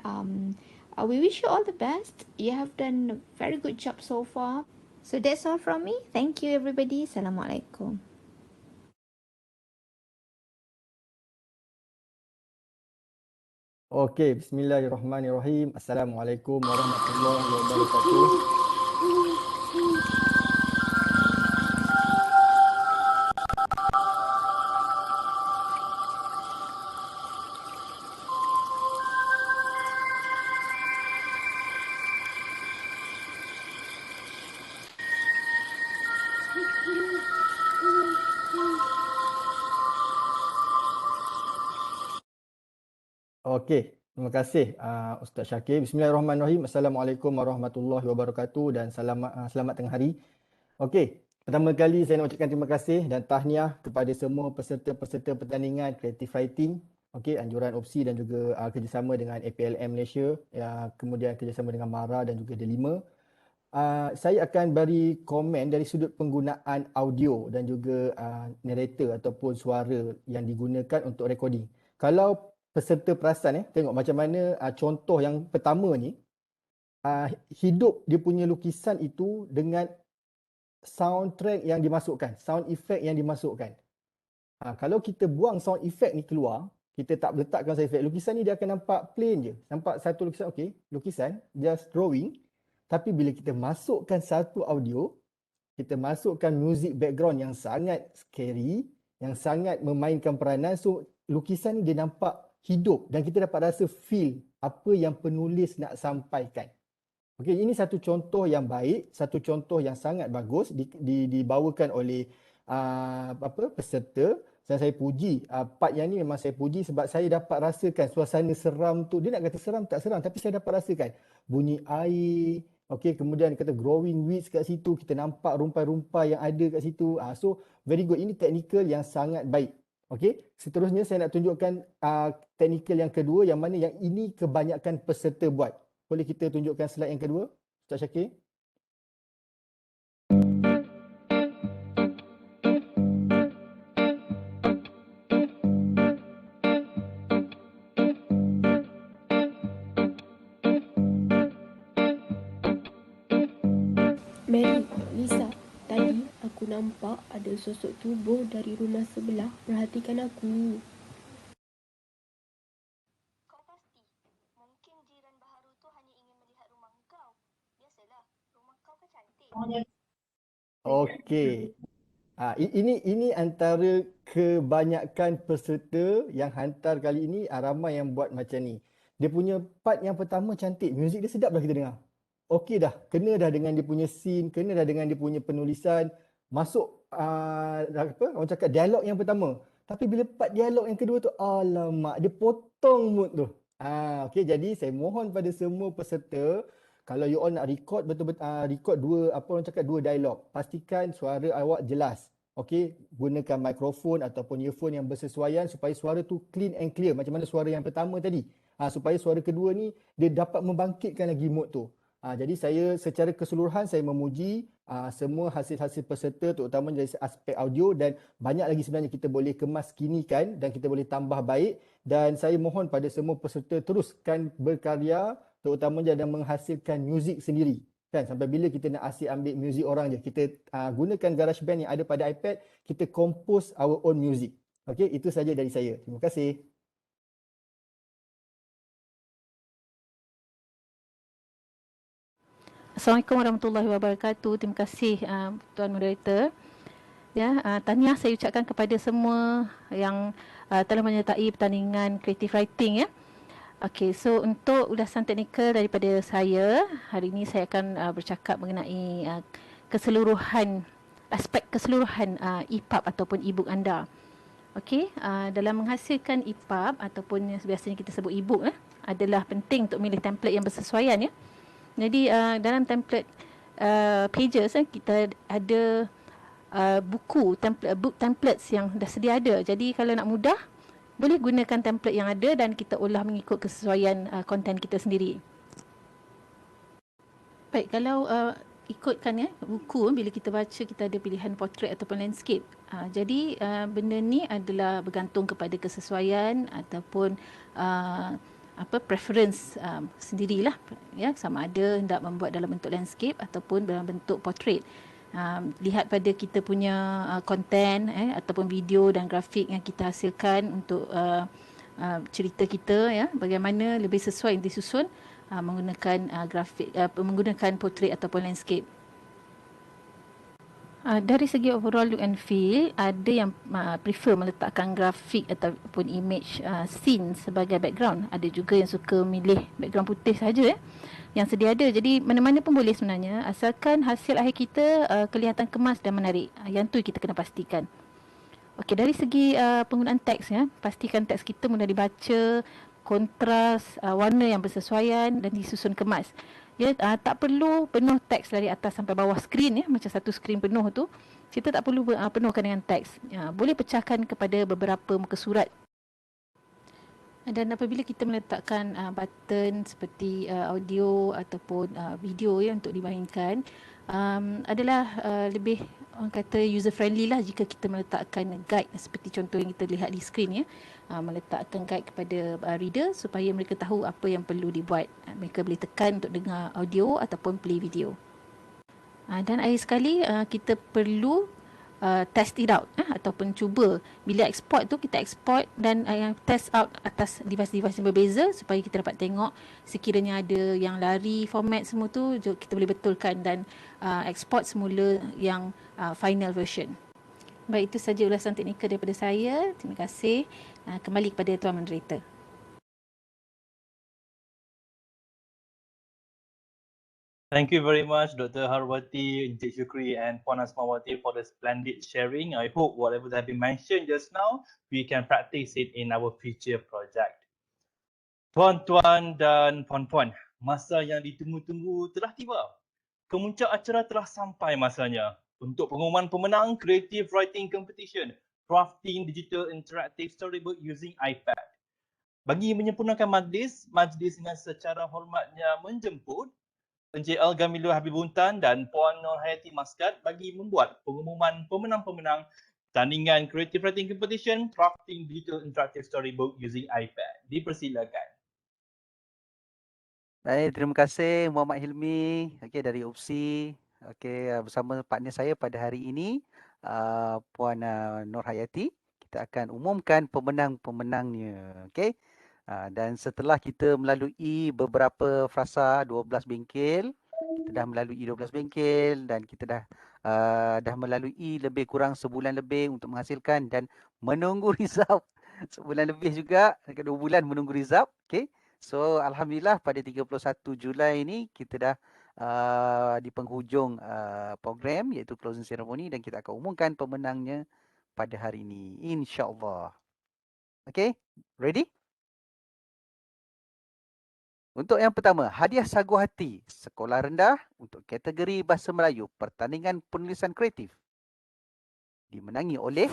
we wish you all the best. You have done a very good job so far. So that's all from me. Thank you everybody. Assalamualaikum. Okey, bismillahirrahmanirrahim. Assalamualaikum warahmatullahi wabarakatuh. Okey, terima kasih Ustaz Syakir. Bismillahirrahmanirrahim. Assalamualaikum warahmatullahi wabarakatuh dan selamat tengah hari. Okey, pertama kali saya nak ucapkan terima kasih dan tahniah kepada semua peserta-peserta pertandingan Creative Writing. Okey, anjuran OPSI dan juga kerjasama dengan APLM Malaysia, kemudian kerjasama dengan MARA dan juga D5. Saya akan beri komen dari sudut penggunaan audio dan juga narrator ataupun suara yang digunakan untuk recording. Kalau peserta perasan tengok macam mana contoh yang pertama ni, hidup dia punya lukisan itu dengan soundtrack yang dimasukkan, sound effect yang dimasukkan. Kalau kita buang sound effect ni keluar, kita tak letakkan sound effect, lukisan ni dia akan nampak plain je. Nampak satu lukisan, okey, lukisan, just drawing. Tapi bila kita masukkan satu audio, kita masukkan music background yang sangat scary, yang sangat memainkan peranan, so lukisan ni dia nampak hidup dan kita dapat rasa feel apa yang penulis nak sampaikan. Okey, ini satu contoh yang baik, satu contoh yang sangat bagus dibawakan oleh peserta. Dan saya puji, part yang ni memang saya puji sebab saya dapat rasakan suasana seram tu. Dia nak kata seram tak seram, tapi saya dapat rasakan bunyi air, okey, kemudian kata growing weeds kat situ, kita nampak rumpai-rumpai yang ada kat situ. So very good, ini teknikal yang sangat baik. Okey, seterusnya saya nak tunjukkan teknikal yang kedua yang mana yang ini kebanyakan peserta buat. Boleh kita tunjukkan slide yang kedua, Ustaz Syakir? Mary, Lisa, tadi aku nampak ada sosok tubuh dari rumah sebelah perhatikan aku. Kau pasti? Mungkin jiran baharu tu hanya ingin melihat rumah kau. Biasalah, rumah kau kan cantik. Okey. Ini antara kebanyakan peserta yang hantar kali ini, ramai yang buat macam ni. Dia punya part yang pertama cantik, muzik dia sedap dah kita dengar. Okey dah, kena dah dengan dia punya scene, kena dah dengan dia punya penulisan, masuk orang cakap dialog yang pertama. Tapi bila part dialog yang kedua tu, alamak, dia potong mood tu. Okey, jadi saya mohon pada semua peserta, kalau you all nak record betul-betul record dua dialog, pastikan suara awak jelas. Okey, gunakan mikrofon ataupun earphone yang bersesuaian supaya suara tu clean and clear macam mana suara yang pertama tadi. Supaya suara kedua ni dia dapat membangkitkan lagi mood tu. Jadi saya secara keseluruhan saya memuji semua hasil-hasil peserta terutama dari aspek audio dan banyak lagi sebenarnya kita boleh kemas kinikan dan kita boleh tambah baik dan saya mohon pada semua peserta teruskan berkarya terutama dan menghasilkan muzik sendiri. Kan sampai bila kita nak asyik ambil muzik orang je, kita gunakan GarageBand yang ada pada iPad, kita compose our own music. Okey, itu saja dari saya. Terima kasih. Assalamualaikum warahmatullahi wabarakatuh. Terima kasih Tuan Moderator. Tahniah saya ucapkan kepada semua yang telah menyertai pertandingan Creative Writing ya. Okey, so untuk ulasan teknikal daripada saya, hari ini saya akan bercakap mengenai aspek keseluruhan EPUB ataupun e-book anda. Okey, dalam menghasilkan EPUB ataupun biasanya kita sebut e-book adalah penting untuk milih template yang bersesuaian ya. Jadi dalam template pages kita ada book templates yang dah sedia ada. Jadi kalau nak mudah, boleh gunakan template yang ada dan kita ulah mengikut kesesuaian konten kita sendiri. Baik, kalau ikutkan ya buku, bila kita baca kita ada pilihan portrait ataupun landscape. Jadi benda ni adalah bergantung kepada kesesuaian ataupun preference sendirilah ya, sama ada hendak membuat dalam bentuk landscape ataupun dalam bentuk portrait. Lihat pada kita punya konten ataupun video dan grafik yang kita hasilkan untuk cerita kita ya, bagaimana lebih sesuai yang disusun menggunakan grafik menggunakan portrait ataupun landscape. Dari segi overall look and feel, ada yang prefer meletakkan grafik ataupun image scene sebagai background. Ada juga yang suka milih background putih saja yang sedia ada. Jadi mana-mana pun boleh sebenarnya, asalkan hasil akhir kita kelihatan kemas dan menarik. Yang tu kita kena pastikan. Okey, dari segi penggunaan teks ya, pastikan teks kita mudah dibaca, kontras, warna yang bersesuaian dan disusun kemas. Ya, tak perlu penuh teks dari atas sampai bawah skrin ya, macam satu skrin penuh tu. Kita tak perlu penuhkan dengan teks. Boleh pecahkan kepada beberapa muka surat. Dan apabila kita meletakkan button seperti audio ataupun video ya untuk dimainkan, adalah lebih orang kata user friendly lah jika kita meletakkan guide seperti contoh yang kita lihat di skrin ya. Meletakkan guide kepada reader supaya mereka tahu apa yang perlu dibuat. Mereka boleh tekan untuk dengar audio ataupun play video. Dan akhir sekali kita perlu test it out ataupun cuba. Bila export tu kita export dan test out atas device-device yang berbeza supaya kita dapat tengok sekiranya ada yang lari format semua tu kita boleh betulkan dan export semula yang final version. Baik, itu saja ulasan teknikal daripada saya. Terima kasih. Kembali kepada Tuan Moderator. Thank you very much, Dr. Harwati, Encik Shukri and Puan Asmawati for the splendid sharing. I hope whatever that have been mentioned just now, we can practice it in our future project. Tuan-tuan dan puan-puan, masa yang ditunggu-tunggu telah tiba. Kemuncak acara telah sampai masanya untuk pengumuman pemenang Creative Writing Competition, Crafting Digital Interactive Storybook using iPad. Bagi menyempurnakan majlis dengan secara hormatnya menjemput Encik Al-Gamilu Habibuntan dan Puan Nur Hayati Maskat bagi membuat pengumuman pemenang-pemenang tandingan Creative Writing Competition, Crafting Digital Interactive Storybook using iPad. Dipersilakan. Baik, terima kasih Muhammad Hilmi dari UPSI. Bersama partner saya pada hari ini Puan Nur Hayati. Kita akan umumkan pemenang-pemenangnya. Dan setelah kita melalui beberapa frasa 12 bengkel, kita dah melalui 12 bengkel dan kita dah melalui lebih kurang sebulan lebih untuk menghasilkan dan menunggu result. Sebulan lebih juga, 2 bulan menunggu result. So alhamdulillah pada 31 Julai ini kita dah di penghujung program iaitu closing ceremony dan kita akan umumkan pemenangnya pada hari ini insya-Allah. Ready? Untuk yang pertama, hadiah sagu hati sekolah rendah untuk kategori bahasa Melayu pertandingan penulisan kreatif dimenangi oleh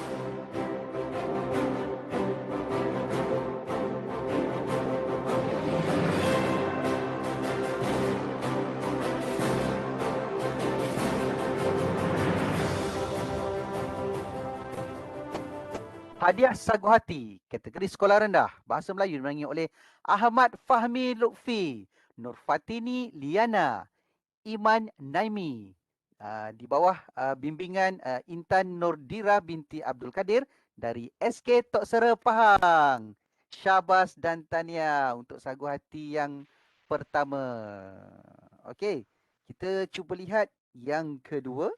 hadiah sagu hati kategori sekolah rendah bahasa Melayu dimenangi oleh Ahmad Fahmi Lutfi, Nurfatini Liana, Iman Naimi di bawah bimbingan Intan Nurdira binti Abdul Kadir dari SK Tok Sera Pahang. Syabas dan tahniah untuk sagu hati yang pertama. Kita cuba lihat yang kedua.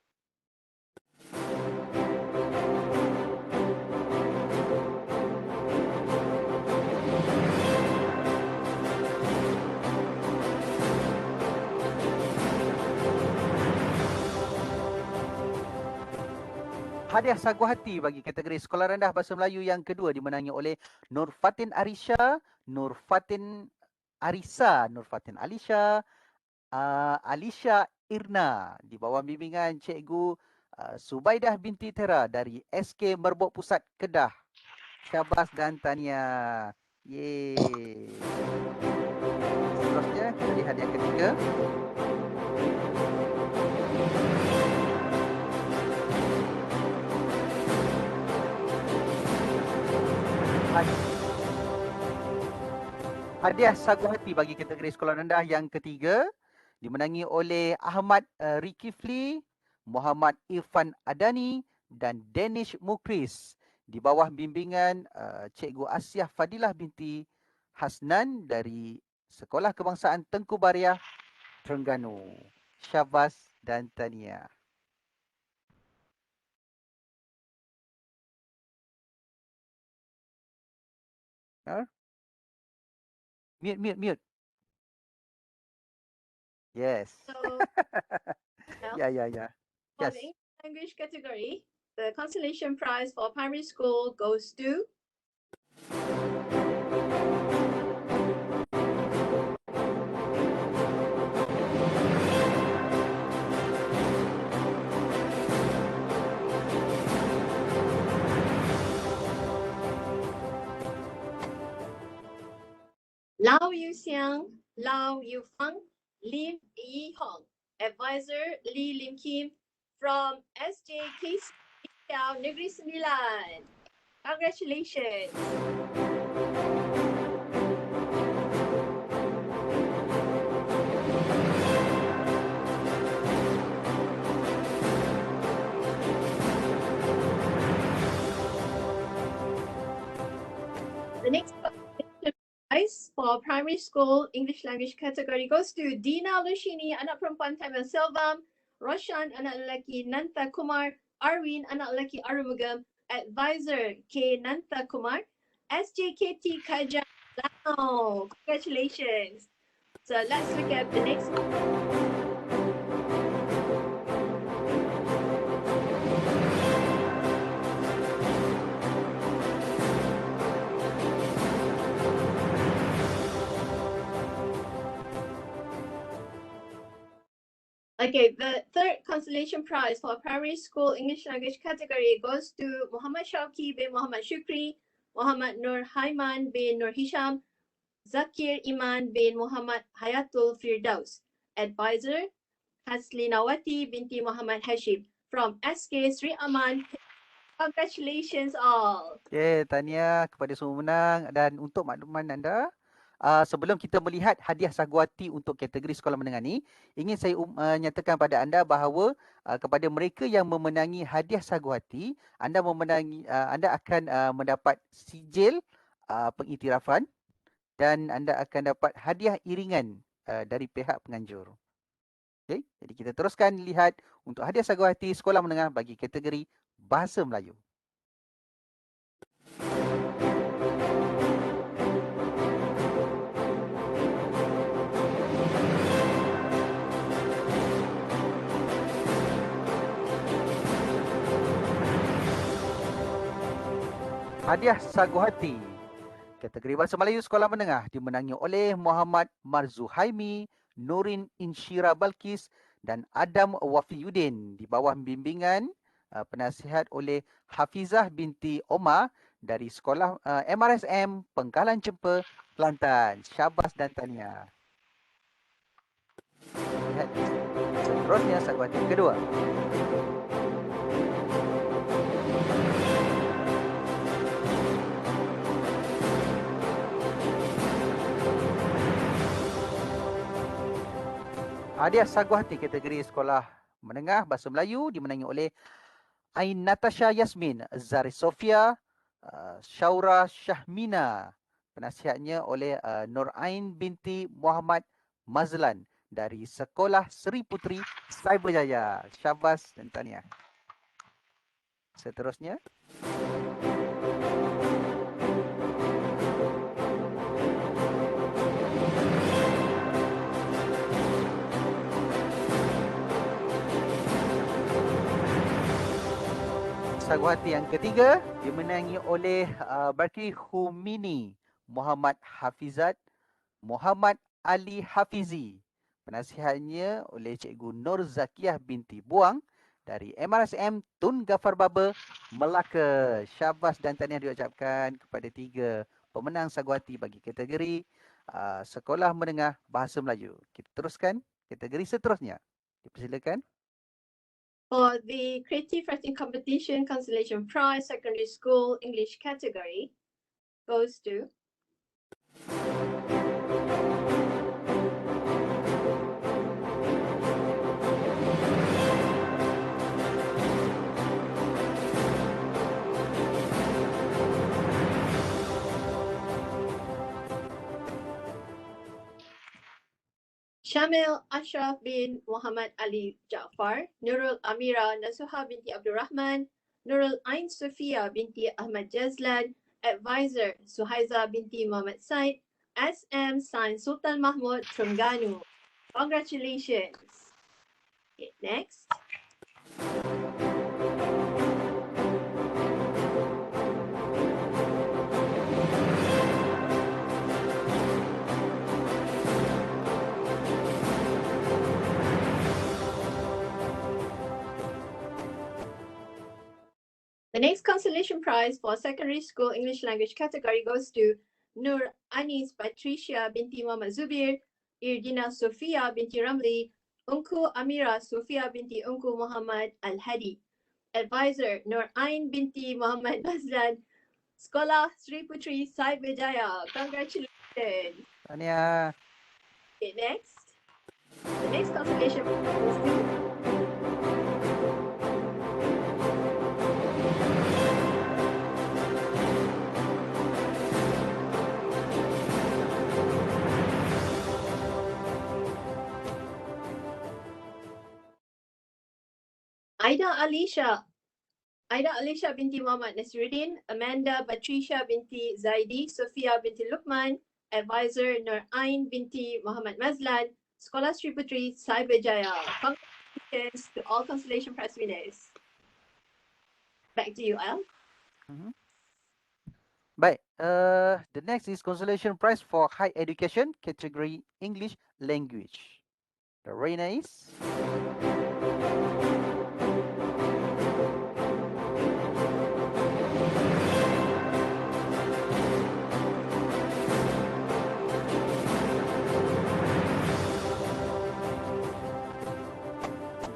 Hadiah sagu hati bagi kategori sekolah rendah bahasa Melayu yang kedua dimenangi oleh Nur Fatin Arisha, Nur Fatin Arisa Nurfatin Alisha, Alisha Irna di bawah bimbingan Cikgu Subaidah binti Tera dari SK Merbok Pusat Kedah. Syabas dan tahniah. Yeay. Seterusnya kita lihat yang ketiga. Hadiah sagu hati bagi kategori sekolah rendah yang ketiga dimenangi oleh Ahmad Rikifli, Muhammad Irfan Adani dan Danish Mukris di bawah bimbingan Cikgu Asyah Fadilah binti Hasnan dari Sekolah Kebangsaan Tengku Bariah, Terengganu. Syabas dan tahniah. Mute. Yes. So, Yeah. for Yes. the English language category, the consolation prize for primary school goes to Lau Yuxiang, Lau Yufang, Lim Yi Hong, advisor Lee Lim Kim from SJKC Negeri Sembilan. Congratulations. The next prize for primary school English language category goes to Dina Lushini, anak perempuan Tamil Selvam, Roshan, anak lelaki Nanta Kumar, Arwin, anak lelaki Arumugam, advisor K. Nanta Kumar, SJKT Kajang Lanao. Congratulations. So let's look at the next one. Okay, the third consolation prize for primary school English language category goes to Muhammad Shauki bin Muhammad Shukri, Muhammad Nur Haiman bin Nur Hisham, Zakir Iman bin Muhammad Hayatul Firdaus. Advisor Haslinawati binti Muhammad Hashim from SK Sri Aman. Congratulations all. Okay, tahniah kepada semua menang. Dan untuk makluman anda, sebelum kita melihat hadiah saguati untuk kategori sekolah menengah ni, ingin saya nyatakan pada anda bahawa kepada mereka yang memenangi hadiah saguati, anda akan mendapat sijil pengiktirafan dan anda akan dapat hadiah iringan dari pihak penganjur. Okay, jadi kita teruskan lihat untuk hadiah saguati sekolah menengah bagi kategori Bahasa Melayu. Hadiah sagu hati kategori Bahasa Melayu sekolah menengah dimenangi oleh Muhammad Marzuhaimi, Nurin Inshira Balkis dan Adam Wafiuddin di bawah bimbingan penasihat oleh Hafizah binti Omar dari sekolah MRSM Pengkalan Cempa, Kelantan. Syabas dan tahniah. Lihat seterusnya sagu hati kedua. Hadiah sagu hati kategori sekolah menengah Bahasa Melayu dimenangi oleh Ain Natasha Yasmin, Zari Sofia, Syaura Syahmina. Penasihatnya oleh Nur Ain binti Muhammad Mazlan dari Sekolah Seri Putri Cyberjaya. Syabas dan tahniah. Seterusnya. Sagu hati yang ketiga dimenangi oleh Barki Humini, Muhammad Hafizat, Muhammad Ali Hafizi. Penasihatnya oleh Cikgu Nur Zakiyah binti Buang dari MRSM Tun Gafar Baba, Melaka. Syabas dan tahniah diucapkan kepada 3 pemenang Sagwati bagi kategori Sekolah Menengah Bahasa Melayu. Kita teruskan kategori seterusnya. Dipersilakan. For the Creative Writing Competition Consolation Prize Secondary School English category goes to Syamil Ashraf bin Muhammad Ali Jaafar, Nurul Amira Nasuha binti Abdul Rahman, Nurul Ain Sofia binti Ahmad Jazlan, Advisor Suhaiza binti Muhammad Said, SM Sains Sultan Mahmud Terengganu. Congratulations. Okay, next. The next consolation prize for secondary school English language category goes to Nur Anis Patricia binti Muhammad Zubir, Irdina Sofia binti Ramli, Unku Amira Sofia binti Unku Muhammad Al-Hadi. Advisor Nur Ain binti Muhammad Bazlan, Sekolah Sri Putri Cyberjaya. Congratulations. Tahniah. Okay, next. The next consolation prize goes to Aida Alisha binti Muhammad Nasiruddin, Amanda Patricia binti Zaidi, Sofia binti Luqman, Advisor Nur Ain binti Muhammad Mazlan, Sekolah Sri Putri Cyberjaya. Congratulations to all consolation prize winners. Back to you, Al. Baik, the next is consolation prize for high education category English language. The winner is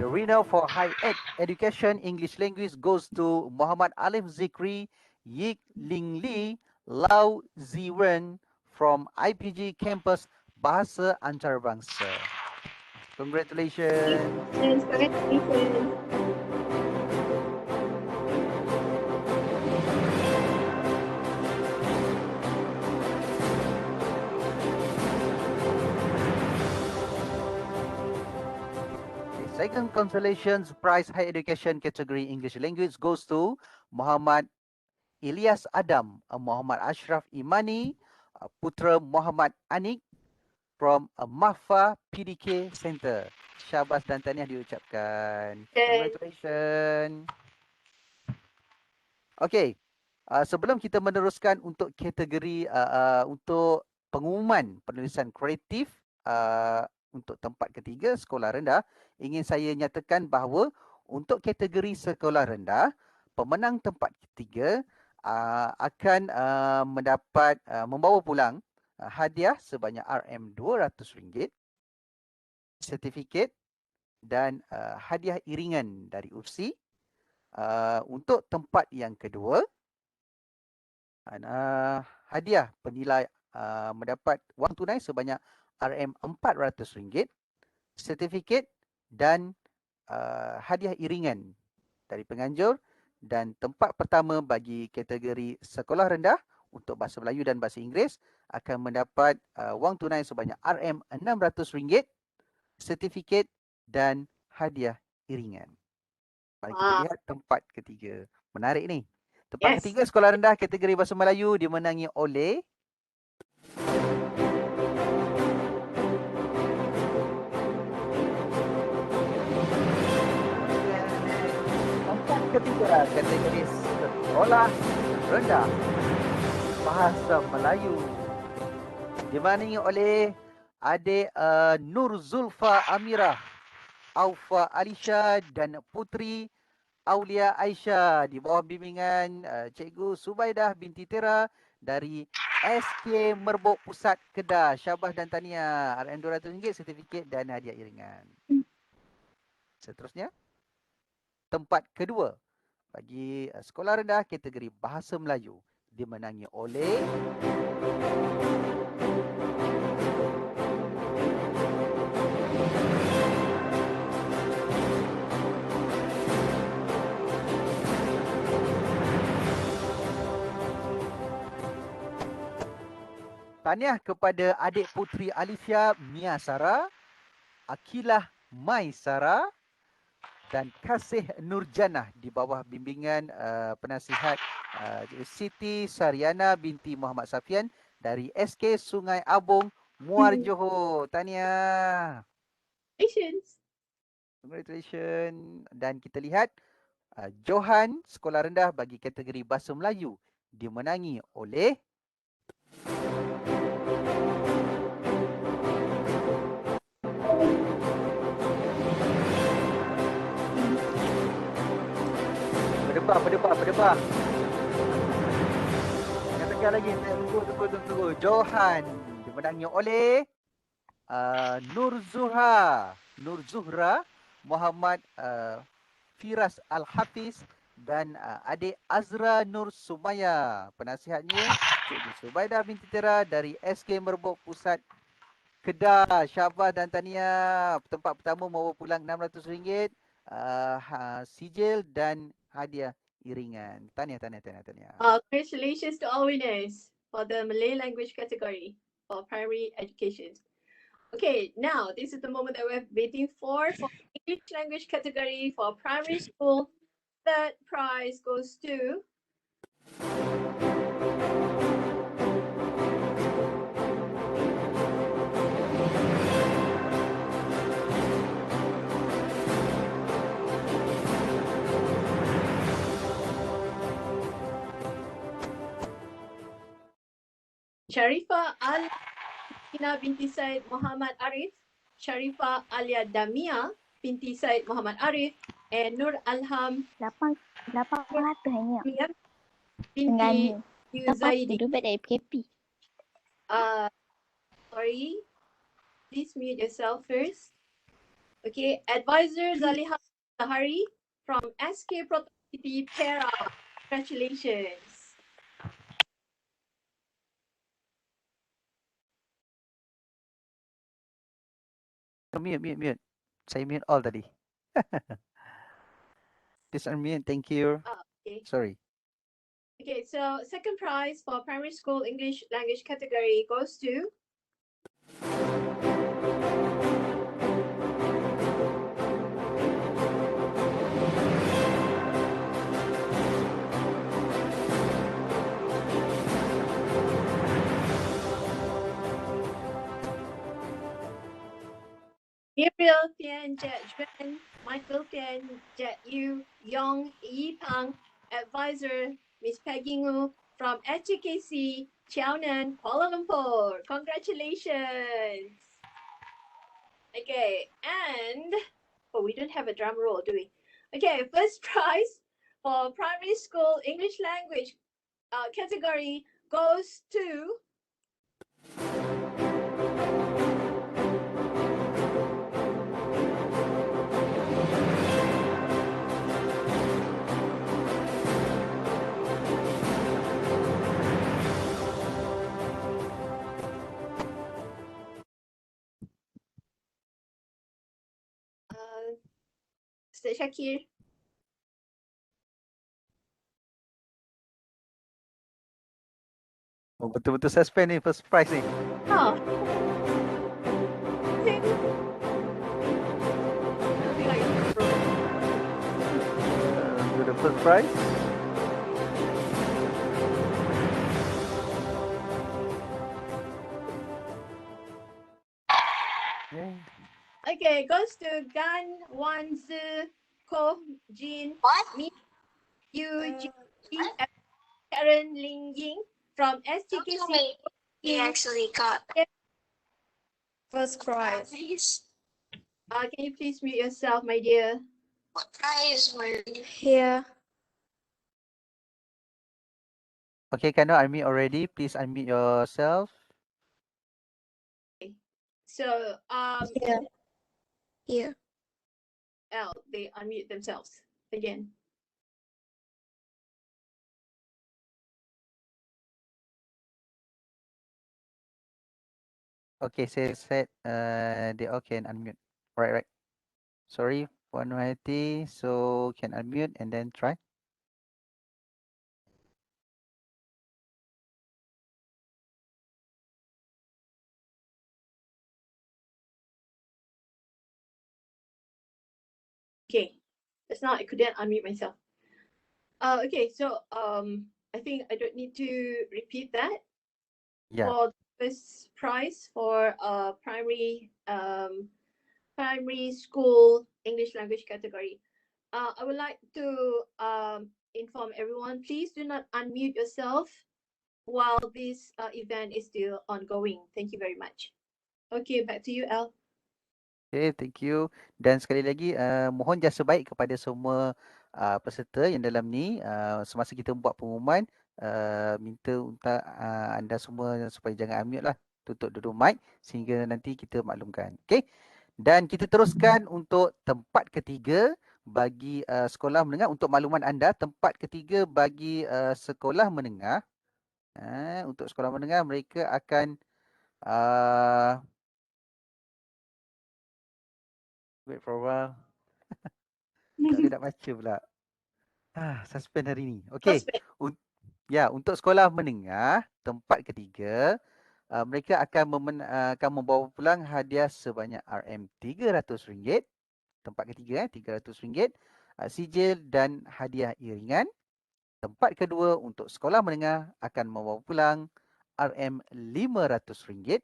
the winner for high education English language goes to Muhammad Alif Zikri Yik Ling Li Lau Ziwen from IPG Campus Bahasa Antarabangsa. Congratulations. Congratulations. Second consolation prize high education category English language goes to Muhammad Ilyas Adam, Muhammad Ashraf Imani, Putra Muhammad Anik from Mahfa PDK Center. Syabas dan tahniah diucapkan. Congratulations. Okey, sebelum kita meneruskan untuk kategori untuk pengumuman penulisan kreatif untuk tempat ketiga sekolah rendah, ingin saya nyatakan bahawa untuk kategori sekolah rendah, pemenang tempat ketiga akan mendapat membawa pulang hadiah sebanyak RM200, sertifikat dan hadiah iringan dari UFSI. Untuk tempat yang kedua, hadiah penilai mendapat wang tunai sebanyak RM400, sertifikat dan hadiah iringan dari penganjur. Dan tempat pertama bagi kategori sekolah rendah untuk bahasa Melayu dan bahasa Inggeris akan mendapat wang tunai sebanyak RM600, sertifikat dan hadiah iringan. Mari kita lihat tempat ketiga. Menarik ni. Tempat ketiga sekolah rendah kategori bahasa Melayu dimenangi oleh ketiga kategori sekolah rendah bahasa Melayu. Dimandangi oleh adik Nur Zulfa Amirah, Aufa Alisha dan Putri Aulia Aisyah di bawah bimbingan Cikgu Subaidah binti Tera dari SK Merbok Pusat Kedah. Syabas dan tahniah. RM200 sertifikat dan hadiah iringan. Seterusnya, tempat kedua bagi sekolah rendah kategori Bahasa Melayu dimenangi oleh tahniah kepada adik Putri Alifia Mia Sara, Akilah Mai Sara dan Kasih Nurjanah di bawah bimbingan penasihat Siti Sariana binti Muhammad Safian dari SK Sungai Abung, Muar Johor. Tahniah. Congratulations. Dan kita lihat Johan sekolah rendah bagi kategori Bahasa Melayu dimenangi oleh Berdebah. Jangan tekan lagi. Tunggu. Johan dimenangi oleh Nur Zuhra Muhammad Firas Al-Hafiz dan adik Azra Nur Sumaya. Penasihatnya Cikgu Subaidah binti Tera dari SK Merbok Pusat Kedah. Syabas dan tahniah. Tempat pertama membawa pulang RM600, sijil dan hadiah iringan. Tahniah. Congratulations to all winners for the Malay language category for primary education. Okay, now this is the moment that we're waiting for English language category for primary school. Third prize goes to Sharifah Al-Ina binti Said Muhammad Arif, Sharifah Alia Damia binti Said Muhammad Arif, and Nur Alham 800 hanya. binti Yuzaidi. Dapat dari PKP. Sorry, please mute yourself first. Okay, Advisor Zaliha Sahari from SK Proton City, Perak. Congratulations. Mute. Saya mute all tadi. Please unmute. Thank you. Okay. Sorry. Okay, so second prize for primary school English language category goes to Gabriel Tian Jet Juan, Michael Tian Jet Yu, Yong Yi Pang, Advisor Miss Peggy Ngu from HKC, Chiaonan, Kuala Lumpur. Congratulations. Okay, and we don't have a drum roll, do we? Okay, first prize for primary school English language category goes to Ustaz Shakir. Oh, betul-betul suspend ni first prize ni. Oh. To the first prize. Okay, goes to Gan Wanzi Ko Jin Mi Yu Ji Karen Ling Ying from STKC He actually got First prize. Can you please mute yourself, my dear? What prize were you? Here. Okay, Kano, unmute already. Please unmute yourself. So, Here. Here. they unmute themselves again. Okay, said they all can unmute. Right. Sorry, Puan Nohati. So can unmute and then try. Okay, just now I couldn't unmute myself. Okay, so I think I don't need to repeat that. Yeah. For this prize for primary school English language category. I would like to inform everyone, please do not unmute yourself while this event is still ongoing. Thank you very much. Okay, back to you, Al. Okay, thank you. Dan sekali lagi, mohon jasa baik kepada semua peserta yang dalam ni. Semasa kita buat pengumuman, minta untuk anda semua supaya jangan unmute lah. Tutup dulu mic sehingga nanti kita maklumkan. Okay. Dan kita teruskan untuk tempat ketiga bagi sekolah menengah. Untuk makluman anda, tempat ketiga bagi sekolah menengah. Untuk sekolah menengah, mereka akan wait for a while. Tak boleh nak baca pula. Suspend hari ni. Okey. Untuk sekolah menengah, tempat ketiga, mereka akan membawa pulang hadiah sebanyak RM300. Tempat ketiga, RM300. Sijil dan hadiah iringan. Tempat kedua untuk sekolah menengah akan membawa pulang RM500.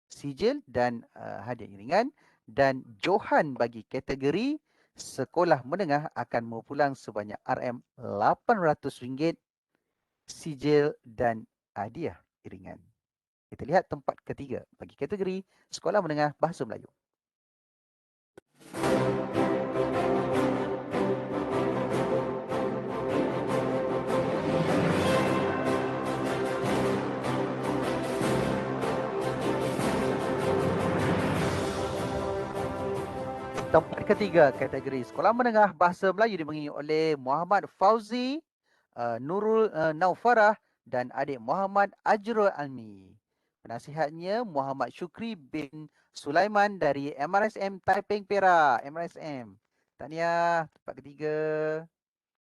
Sijil dan hadiah iringan. Dan johan bagi kategori sekolah menengah akan membawa pulang sebanyak RM800, sijil dan hadiah iringan. Kita lihat tempat ketiga bagi kategori sekolah menengah bahasa Melayu. Tempat ketiga kategori sekolah menengah bahasa Melayu dimenangi oleh Muhammad Fauzi, Nurul Naufarah dan adik Muhammad Ajrul Almi. Penasihatnya Muhammad Syukri bin Sulaiman dari MRSM Taiping Perak. MRSM. Tahniah, tempat ketiga.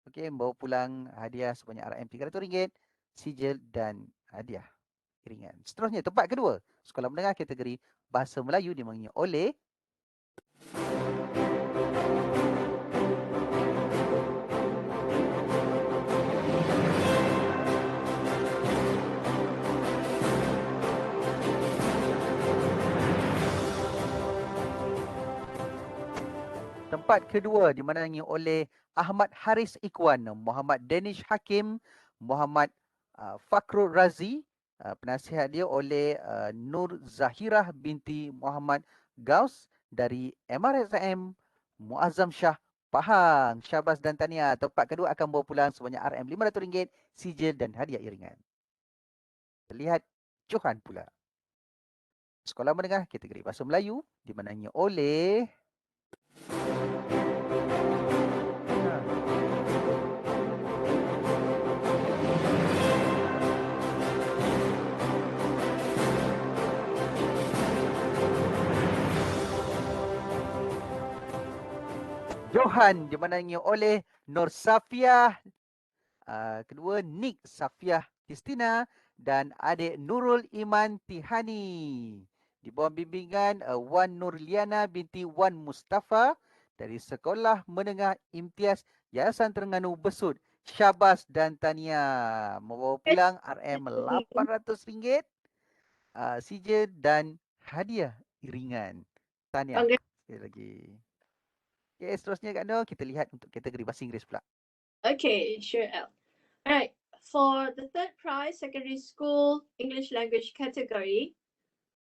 Okey, membawa pulang hadiah sebanyak RM300, sijil dan hadiah iringan. Seterusnya, tempat kedua, sekolah menengah kategori bahasa Melayu dimenangi oleh tempat kedua dimenangi oleh Ahmad Haris Ikwan, Muhammad Danish Hakim, Muhammad Fakrul Razi. Penasihat dia oleh Nur Zahirah binti Muhammad Gaus dari MRSM Muazzam Shah Pahang. Syabas dan tahniah. Tempat kedua akan bawa pulang sebanyak RM500, sijil dan hadiah iringan. Terlihat johan pula. Sekolah menengah kategori bahasa Melayu dimenangi oleh johan dimenangi oleh Nur Safiah. Kedua, Nik Safiah Kristina dan adik Nurul Iman Tihani. Di bawah bimbingan Wan Nurliana binti Wan Mustafa dari Sekolah Menengah Imtiaz Yayasan Terengganu Besut. Syabas dan tahniah. Membawa pulang RM800, sijil dan hadiah iringan. Tahniah. Sekali lagi. Okay, seterusnya Kak Nur, kita lihat untuk kategori bahasa Inggeris pula. Okay, sure, Al. Alright, For the third prize, secondary school English language category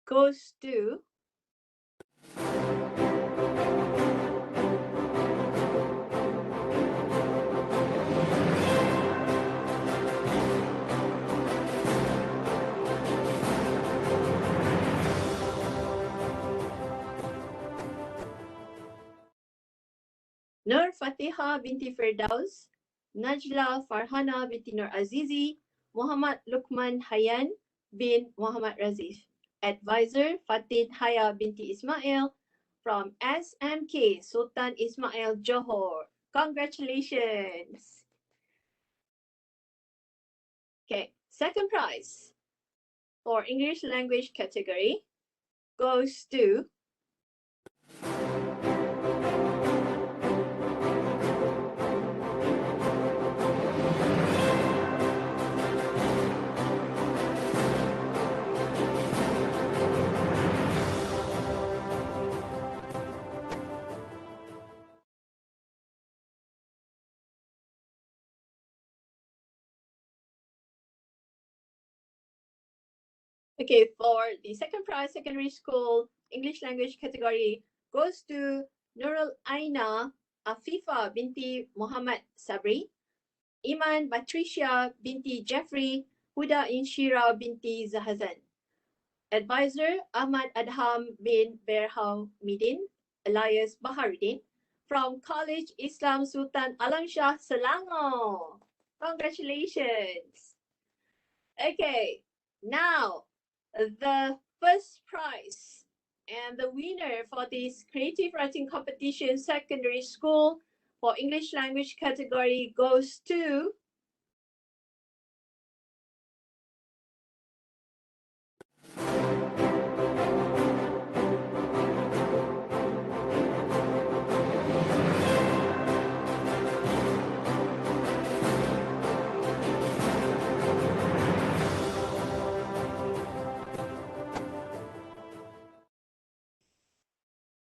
goes to Nur Fatiha binti Firdaus, Najla Farhana binti Nur Azizi, Muhammad Lukman Hayyan bin Muhammad Razif. Advisor Fatin Haya binti Ismail from SMK Sultan Ismail Johor. Congratulations. Okay, second prize for English language category goes to Okay, for the second prize, secondary school English language category goes to Nurul Aina Afifa binti Muhammad Sabri, Iman Patricia binti Jeffrey, Huda Inshira binti Zahazan. Advisor Ahmad Adham bin Berhau Midin, alias Baharuddin, from College Islam Sultan Alam Shah, Selangor. Congratulations. Okay, now the first prize and the winner for this creative writing competition secondary school for English language category goes to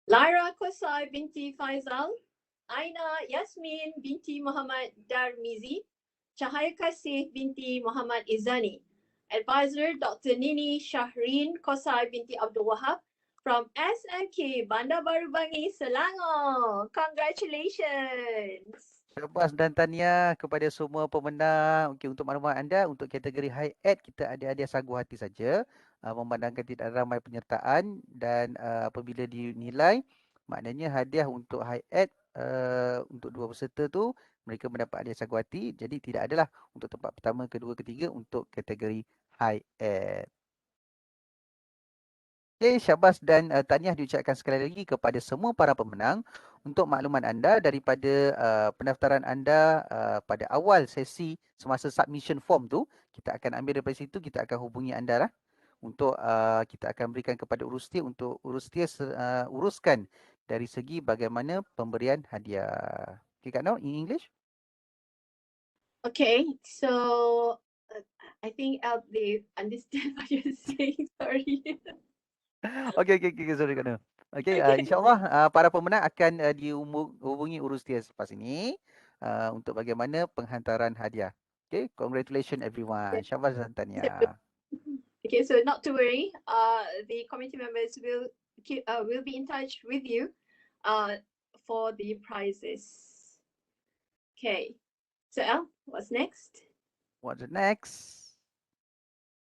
Lyra Kosai binti Faizal, Aina Yasmin binti Muhammad Darmizi, Cahaya Kasih binti Muhammad Izani. Advisor Dr. Nini Shahrin Kosai binti Abdul Wahab from SMK Bandar Baru Bangi, Selangor. Congratulations. Syabas dan tahniah kepada semua pemenang. Okey, untuk maklumat anda, untuk kategori high ed kita ada hadiah sagu hati saja. Memandangkan tidak ramai penyertaan dan apabila dinilai, maknanya hadiah untuk high ed untuk dua peserta tu mereka mendapat hadiah sagu hati. Jadi tidak adalah untuk tempat pertama, kedua, ketiga untuk kategori high ed. Okey, syabas dan tahniah diucapkan sekali lagi kepada semua para pemenang. Untuk makluman anda, daripada pendaftaran anda pada awal sesi semasa submission form tu, kita akan ambil daripada situ, kita akan hubungi anda lah. Untuk kita akan berikan kepada urustia untuk urustia uruskan dari segi bagaimana pemberian hadiah. Okay, Kak Nur, in English? Okay, so I think they understand what you're saying. Sorry. Okay, sorry Kak Nur. Okay, insyaAllah para pemenang akan dihubungi urustia selepas ini untuk bagaimana penghantaran hadiah. Okay, congratulations everyone. Syabas dan tahniah. Okay, so not to worry. The committee members will be in touch with you for the prizes. Okay, so El, what's next? What's the next?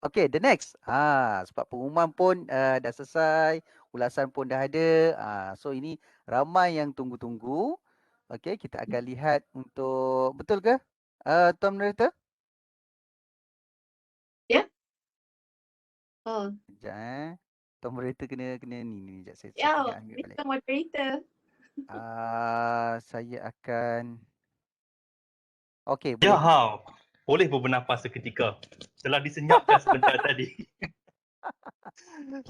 Okay, the next. Sebab pengumuman pun dah selesai, ulasan pun dah ada. So ini ramai yang tunggu-tunggu. Okay, kita akan lihat untuk, betul ke Tuan Moderator? Ya. Yeah. Oh. Sekejap Tuan Moderator kena ni sekejap saya Ya, ambil balik. Mr. Moderator. Saya akan okey, Ya, boleh. boleh bernafas seketika. Telah disenyapkan sebentar tadi.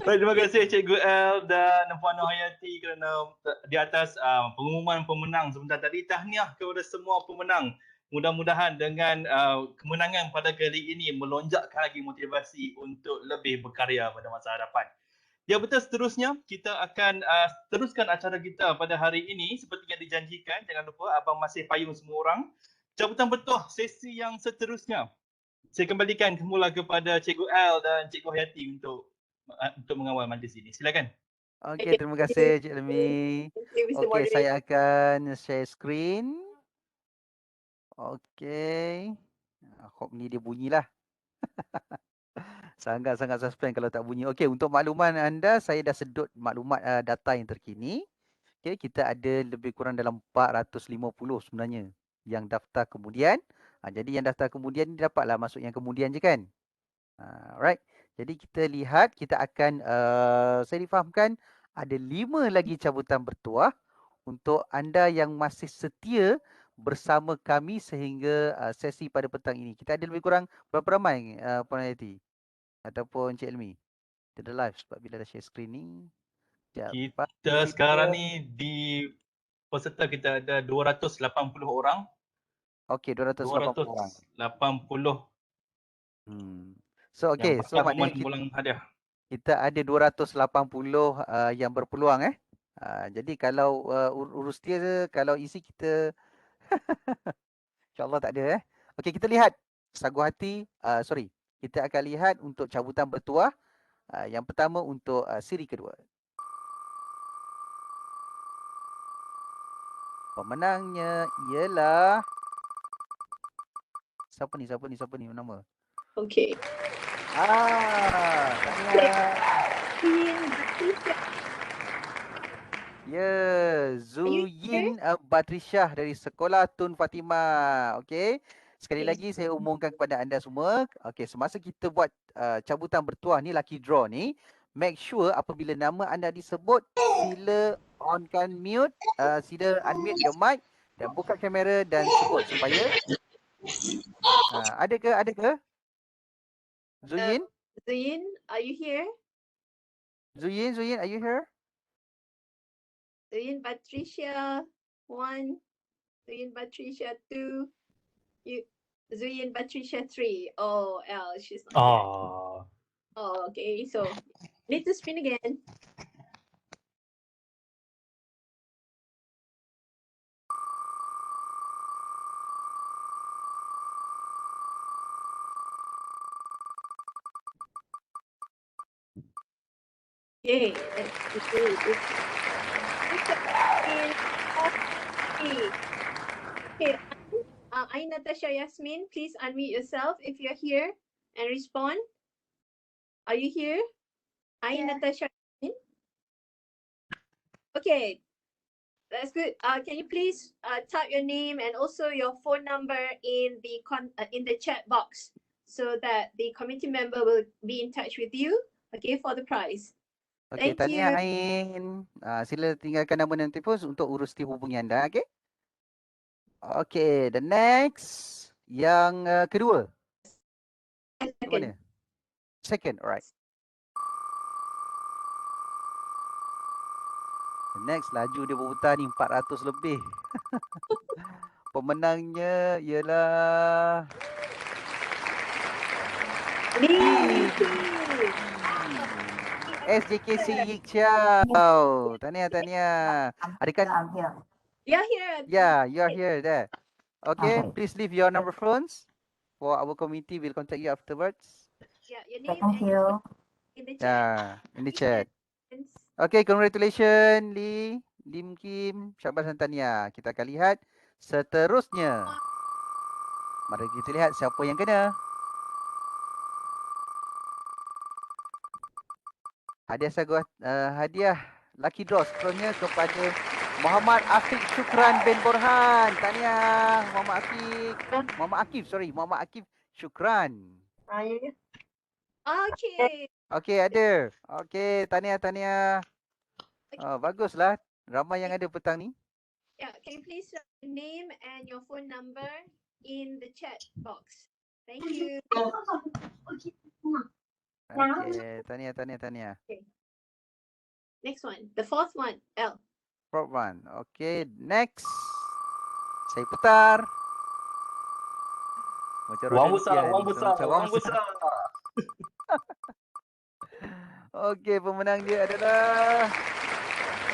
Baik, terima kasih Cikgu L dan Puan Hayati kerana di atas pengumuman pemenang sebentar tadi. Tahniah kepada semua pemenang. Mudah-mudahan dengan kemenangan pada kali ini melonjakkan lagi motivasi untuk lebih berkarya pada masa hadapan. Ya betul, seterusnya kita akan teruskan acara kita pada hari ini seperti yang dijanjikan. Jangan lupa Abang masih payung semua orang. Jabatan betul sesi yang seterusnya Saya kembalikan semula kepada Cikgu L dan Cikgu Hayati untuk mengawal majlis ini. Silakan. Okey, terima kasih Cik Elmi. Thank you, Mr. Okey, saya Moderator. akan share screen. Okey. Hope ni dia bunyilah. Sangat-sangat suspend kalau tak bunyi. Okey, untuk makluman anda, saya dah sedut maklumat data yang terkini. Okey, kita ada lebih kurang dalam 450 sebenarnya yang daftar kemudian. Jadi yang daftar kemudian ni dapatlah masuk yang kemudian je kan. Alright. Jadi kita lihat, kita akan, saya difahamkan ada 5 lagi cabutan bertuah untuk anda yang masih setia bersama kami sehingga sesi pada petang ini. Kita ada lebih kurang berapa ramai Puan Hayati ataupun Cik Elmi? Kita dah live sebab bila dah share screen ni. Kita sekarang ni di peserta kita ada 280 orang. Okey, 280 orang. 280. So okey, so maknanya kita ada 280 yang berpeluang jadi kalau urus dia, kalau isi kita insya-Allah tak ada Okey, kita lihat sagu hati, kita akan lihat untuk cabutan bertuah. Yang pertama untuk siri kedua. Pemenangnya ialah siapa ni nama? Okey. Ya, Zuyin Batrishah dari Sekolah Tun Fatimah. Okey. Sekali lagi saya umumkan kepada anda semua. Okey, semasa kita buat cabutan bertuah ni, lucky draw ni, make sure apabila nama anda disebut, sila onkan mute, sila unmute your mic dan buka kamera dan sebut supaya ada ke? Zuyin? Zuyin, are you here? Zuyin, are you here? Zuyin Patricia 1, Zuyin Patricia 2, Zuyin Patricia 3. Oh, L, she's not here. Oh, okay. So need to spin again. Okay, let's do this. Okay, I'm Natasha Yasmin. Please unmute yourself if you're here and respond. Are you here? I'm Natasha Yasmin. Okay, that's good. Can you please type your name and also your phone number in the chat box so that the committee member will be in touch with you, okay, for the prize. Okey, Thank you. tahniah Ain. Sila tinggalkan nama dan telefon untuk urus hubungi anda, okey? Okey, the next yang kedua. Mana? Second, alright. The next laju dia berputar ni 400 lebih. Pemenangnya ialah SJKC Yikchao. Tahniah. Adakah You're here. Yeah, you're here there. Okay, please leave your number phones for our committee. Will contact you afterwards. Yeah, your name in the chat. Yeah, in the chat. Okay, congratulations Lim Kim, Syabas dan Tania. Kita akan lihat seterusnya. Mari kita lihat siapa yang kena. Hadiah lucky draw seterusnya kepada Muhammad Afiq Syukran bin Borhan. Tahniah Muhammad Akif Syukran. Okay. Okey, ada. Okey, tahniah. Baguslah. Ramai yang ada petang ni. Yeah, can you please write your name and your phone number in the chat box? Thank you. Okey, tahniah. Okay. Next one, the fourth one, L. Fourth one. Okey, next. Saya putar. Wang besar. Okey, pemenang dia adalah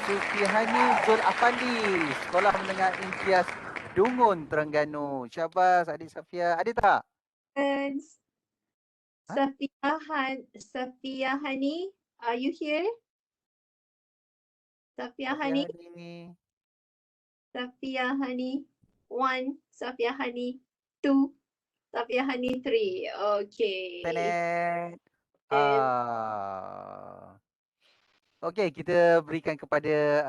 Sufihani Zul Afandi, Sekolah Menengah Imtiaz Dungun, Terengganu. Syabas adik Safia. Ada tak? Safia Hani, are you here? Safia Hani, Safia Hani 1, Safia Hani 2, Safia Hani 3. Okay. Tenet. And Okey, kita berikan kepada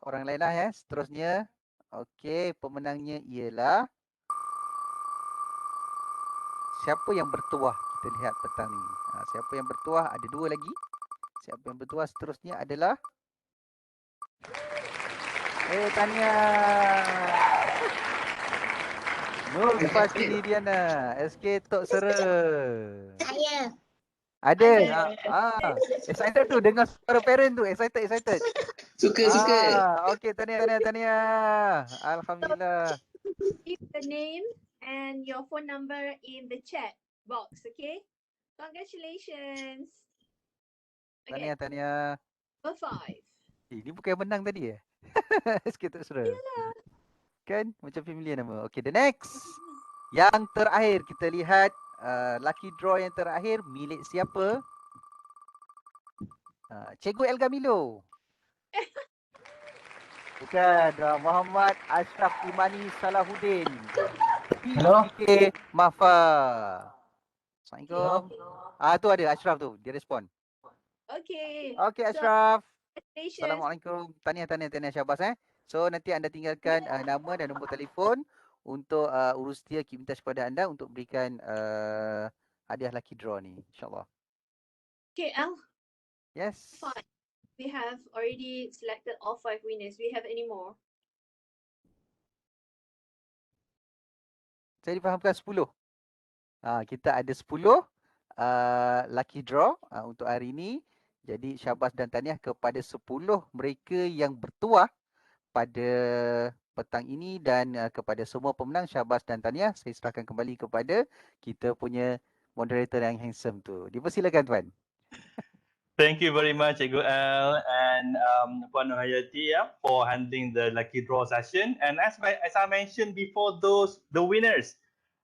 orang lain lah ya. Seterusnya. Okey, pemenangnya ialah siapa yang bertuah? Kita lihat petang ni. Siapa yang bertuah? Ada 2 lagi. Siapa yang bertuah seterusnya adalah tahniah. Nur Fasili Diana, SK Tok Sera. Saya. Ada. Excited tu dengar suara parent tu. Excited. Suka. Okey, tahniah. Alhamdulillah. leave the name and your phone number in the chat box, okay? Congratulations. Okay, Tahniah. number 5. Ini bukan yang menang tadi SK Tok Sera. Kan macam familiar nama. Okay, the next. Yang terakhir kita lihat lucky draw yang terakhir milik siapa? Cikgu El Gamilo. Bukan, Muhammad Ashraf Imani Salahuddin. Hello. PPK Mafa. Assalamualaikum. Tu ada Ashraf tu, dia respon. Okay. Okay, Ashraf. Congratulations. Assalamualaikum. Tahniah Syahbaz So nanti anda tinggalkan nama dan nombor telefon untuk urus dia minta kepada anda untuk berikan hadiah lucky draw ni, insyaAllah. Okay, Al. Yes. Fine. We have already selected all 5 winners. Do we have any more? Saya difahamkan 10. Kita ada 10 lucky draw untuk hari ini. Jadi Syahbaz dan tahniah kepada 10 mereka yang bertuah pada petang ini dan kepada semua pemenang Syahbaz dan tahniah saya serahkan kembali kepada kita punya moderator yang handsome tu. Dipersilakan tuan. Thank you very much, Cikgu L and Puan Hayati for handling the lucky draw session. And as I mentioned before, the winners,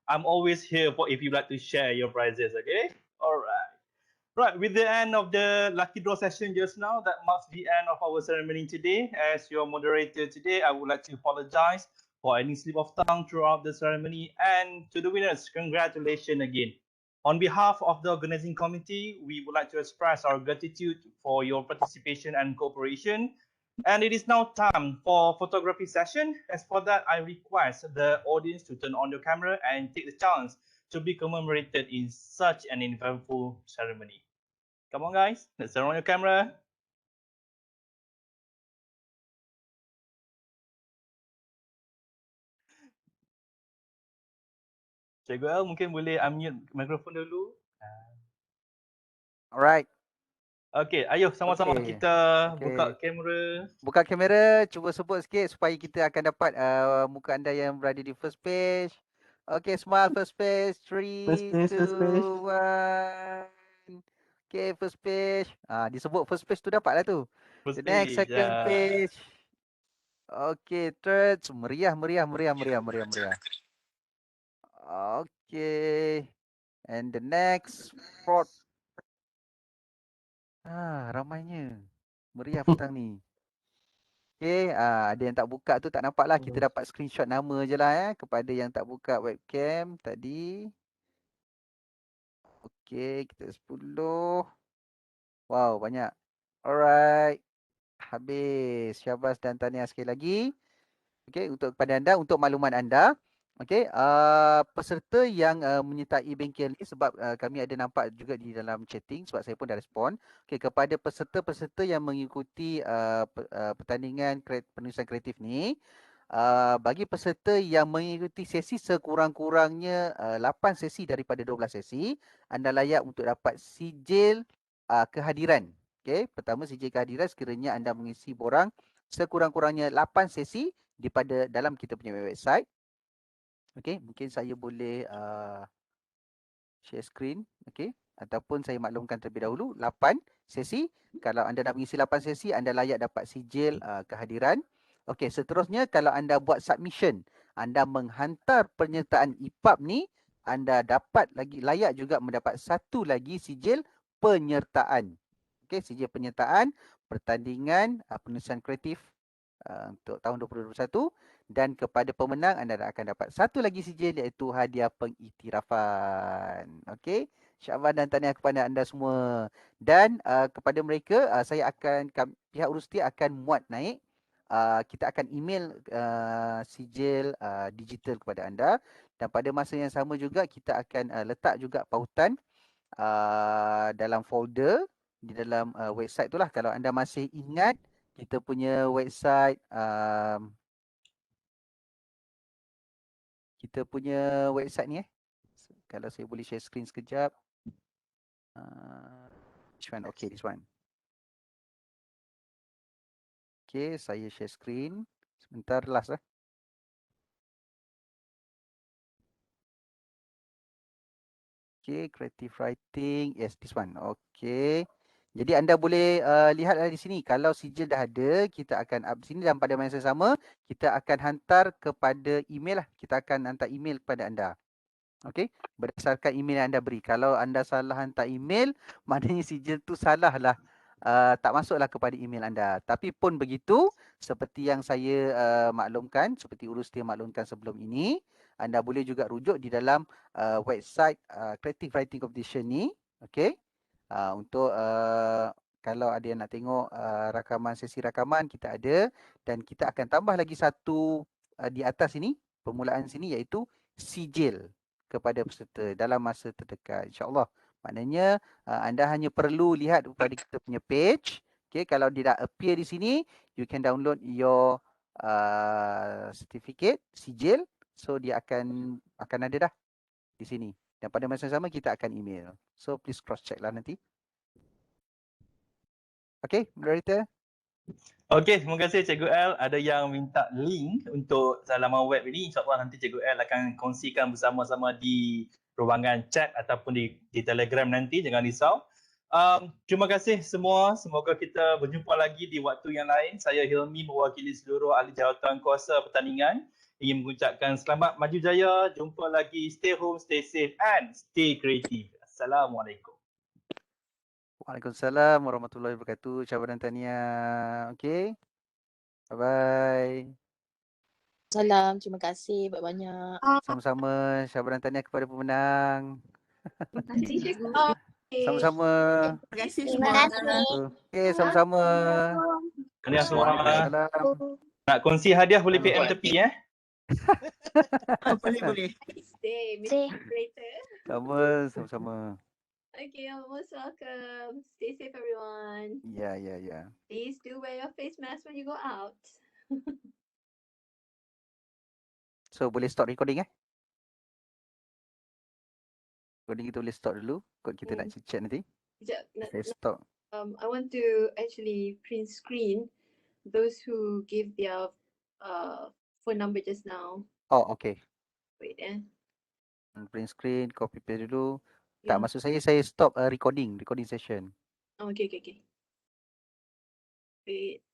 I'm always here for if you'd like to share your prizes. Okay, all right. Right, with the end of the lucky draw session just now, that marks the end of our ceremony today. As your moderator today, I would like to apologize for any slip of tongue throughout the ceremony. And to the winners, congratulations again. On behalf of the organizing committee, we would like to express our gratitude for your participation and cooperation. And it is now time for photography session. As for that, I request the audience to turn on your camera and take the chance to be commemorated in such an eventful ceremony. Come on, guys, let's turn on your camera. Cikgu L, mungkin boleh unmute mikrofon dulu. Alright. Okay, ayo sama-sama kita buka kamera. Buka kamera, cuba sebut sikit supaya kita akan dapat muka anda yang berada di first page. Okay, smile first page. 3, 2, 1. Okay, first page. Disebut first page tu dapat lah tu. The next second page. Okay, third. Meriah. Okay. And the next fourth. Ramainya. Meriah petang ni. Okay, ada yang tak buka tu tak nampak lah. Kita dapat screenshot nama je lah kepada yang tak buka webcam tadi. Okay, kita 10. Wow, banyak. Alright. Habis. Syahbaz dan tahniah sekali lagi. Okay, untuk kepada anda, untuk makluman anda. Okay, peserta yang menyertai bengkel ni sebab kami ada nampak juga di dalam chatting sebab saya pun dah respon. Okay, kepada peserta-peserta yang mengikuti pertandingan penulisan kreatif ni, bagi peserta yang mengikuti sesi sekurang-kurangnya 8 sesi daripada 12 sesi, anda layak untuk dapat sijil kehadiran. Okay, pertama sijil kehadiran sekiranya anda mengisi borang sekurang-kurangnya 8 sesi daripada dalam kita punya website. Okay, mungkin saya boleh share screen, okay, ataupun saya maklumkan terlebih dahulu 8 sesi. Kalau anda nak mengisi 8 sesi, anda layak dapat sijil kehadiran. Okay, seterusnya kalau anda buat submission, anda menghantar penyertaan EPUB ni anda dapat lagi layak juga mendapat satu lagi sijil penyertaan. Okey, sijil penyertaan pertandingan penulisan kreatif untuk tahun 2021, dan kepada pemenang anda akan dapat satu lagi sijil iaitu hadiah pengiktirafan. Okey, syabas dan tahniah kepada anda semua. Dan kepada mereka saya akan pihak Urusti akan muat naik. Kita akan email sijil digital kepada anda, dan pada masa yang sama juga kita akan letak juga pautan dalam folder di dalam website itulah. Kalau anda masih ingat kita punya website ni kalau saya boleh share screen sekejap. This one, okay, this one. Okay, saya share screen sebentar, last lah. Okay, creative writing, yes, this one. Okay. Jadi anda boleh lihatlah di sini. Kalau sijil dah ada, kita akan up sini, dan pada masa sama kita akan hantar kepada email lah. Kita akan hantar email kepada anda. Okey, berdasarkan email yang anda beri. Kalau anda salah hantar email, maknanya sijil tu salah lah. Tak masuklah kepada email anda. Tapi pun begitu, seperti yang saya maklumkan, seperti Urusti maklumkan sebelum ini, anda boleh juga rujuk di dalam website Creative Writing Competition ni. Okey. Untuk kalau ada yang nak tengok rakaman, sesi rakaman kita ada, dan kita akan tambah lagi satu di atas ini, permulaan sini, iaitu sijil kepada peserta dalam masa terdekat, insya-Allah. Maknanya anda hanya perlu lihat kepada kita punya page. Okay, kalau dia dah appear di sini, you can download your certificate, sijil. So dia akan ada dah di sini. Dan pada masa yang sama kita akan email. So please cross check lah nanti. Okay, moderator. Okey, terima kasih Cikgu L. Ada yang minta link untuk laman web ini. InsyaAllah nanti Cikgu L akan kongsikan bersama-sama di ruangan chat ataupun di Telegram nanti. Jangan risau. Terima kasih semua. Semoga kita berjumpa lagi di waktu yang lain. Saya Hilmi mewakili seluruh ahli jawatan kuasa pertandingan. Ingin mengucapkan selamat maju jaya. Jumpa lagi. Stay home, stay safe and stay creative. Assalamualaikum. Waalaikumsalam warahmatullahi wabarakatuh. Ucapan dan tahniah. Okey. Bye-bye. Salam, terima kasih banyak-banyak. Sama-sama. Syabas dan tahniah kepada pemenang. Terima kasih cikgu. Sama-sama. Terima kasih Terima semua. kasih. Okey, sama-sama. Tahniah semua. Waalaikumsalam. Nak kongsi hadiah boleh PM tepi Boleh. Stay, Mr. Operator. Sama-sama. Okay, you're most welcome. Stay safe, everyone. Ya. Please do wear your face mask when you go out. So boleh stop recording Recording kita boleh stop dulu. Kot kita nak chat nanti. Sekejap, Saya stop. I want to actually print screen those who give their phone number just now. Oh, okay. Wait, Print screen, copy paste dulu. Yeah. Tak, maksud saya stop recording session. Oh, okay. Wait.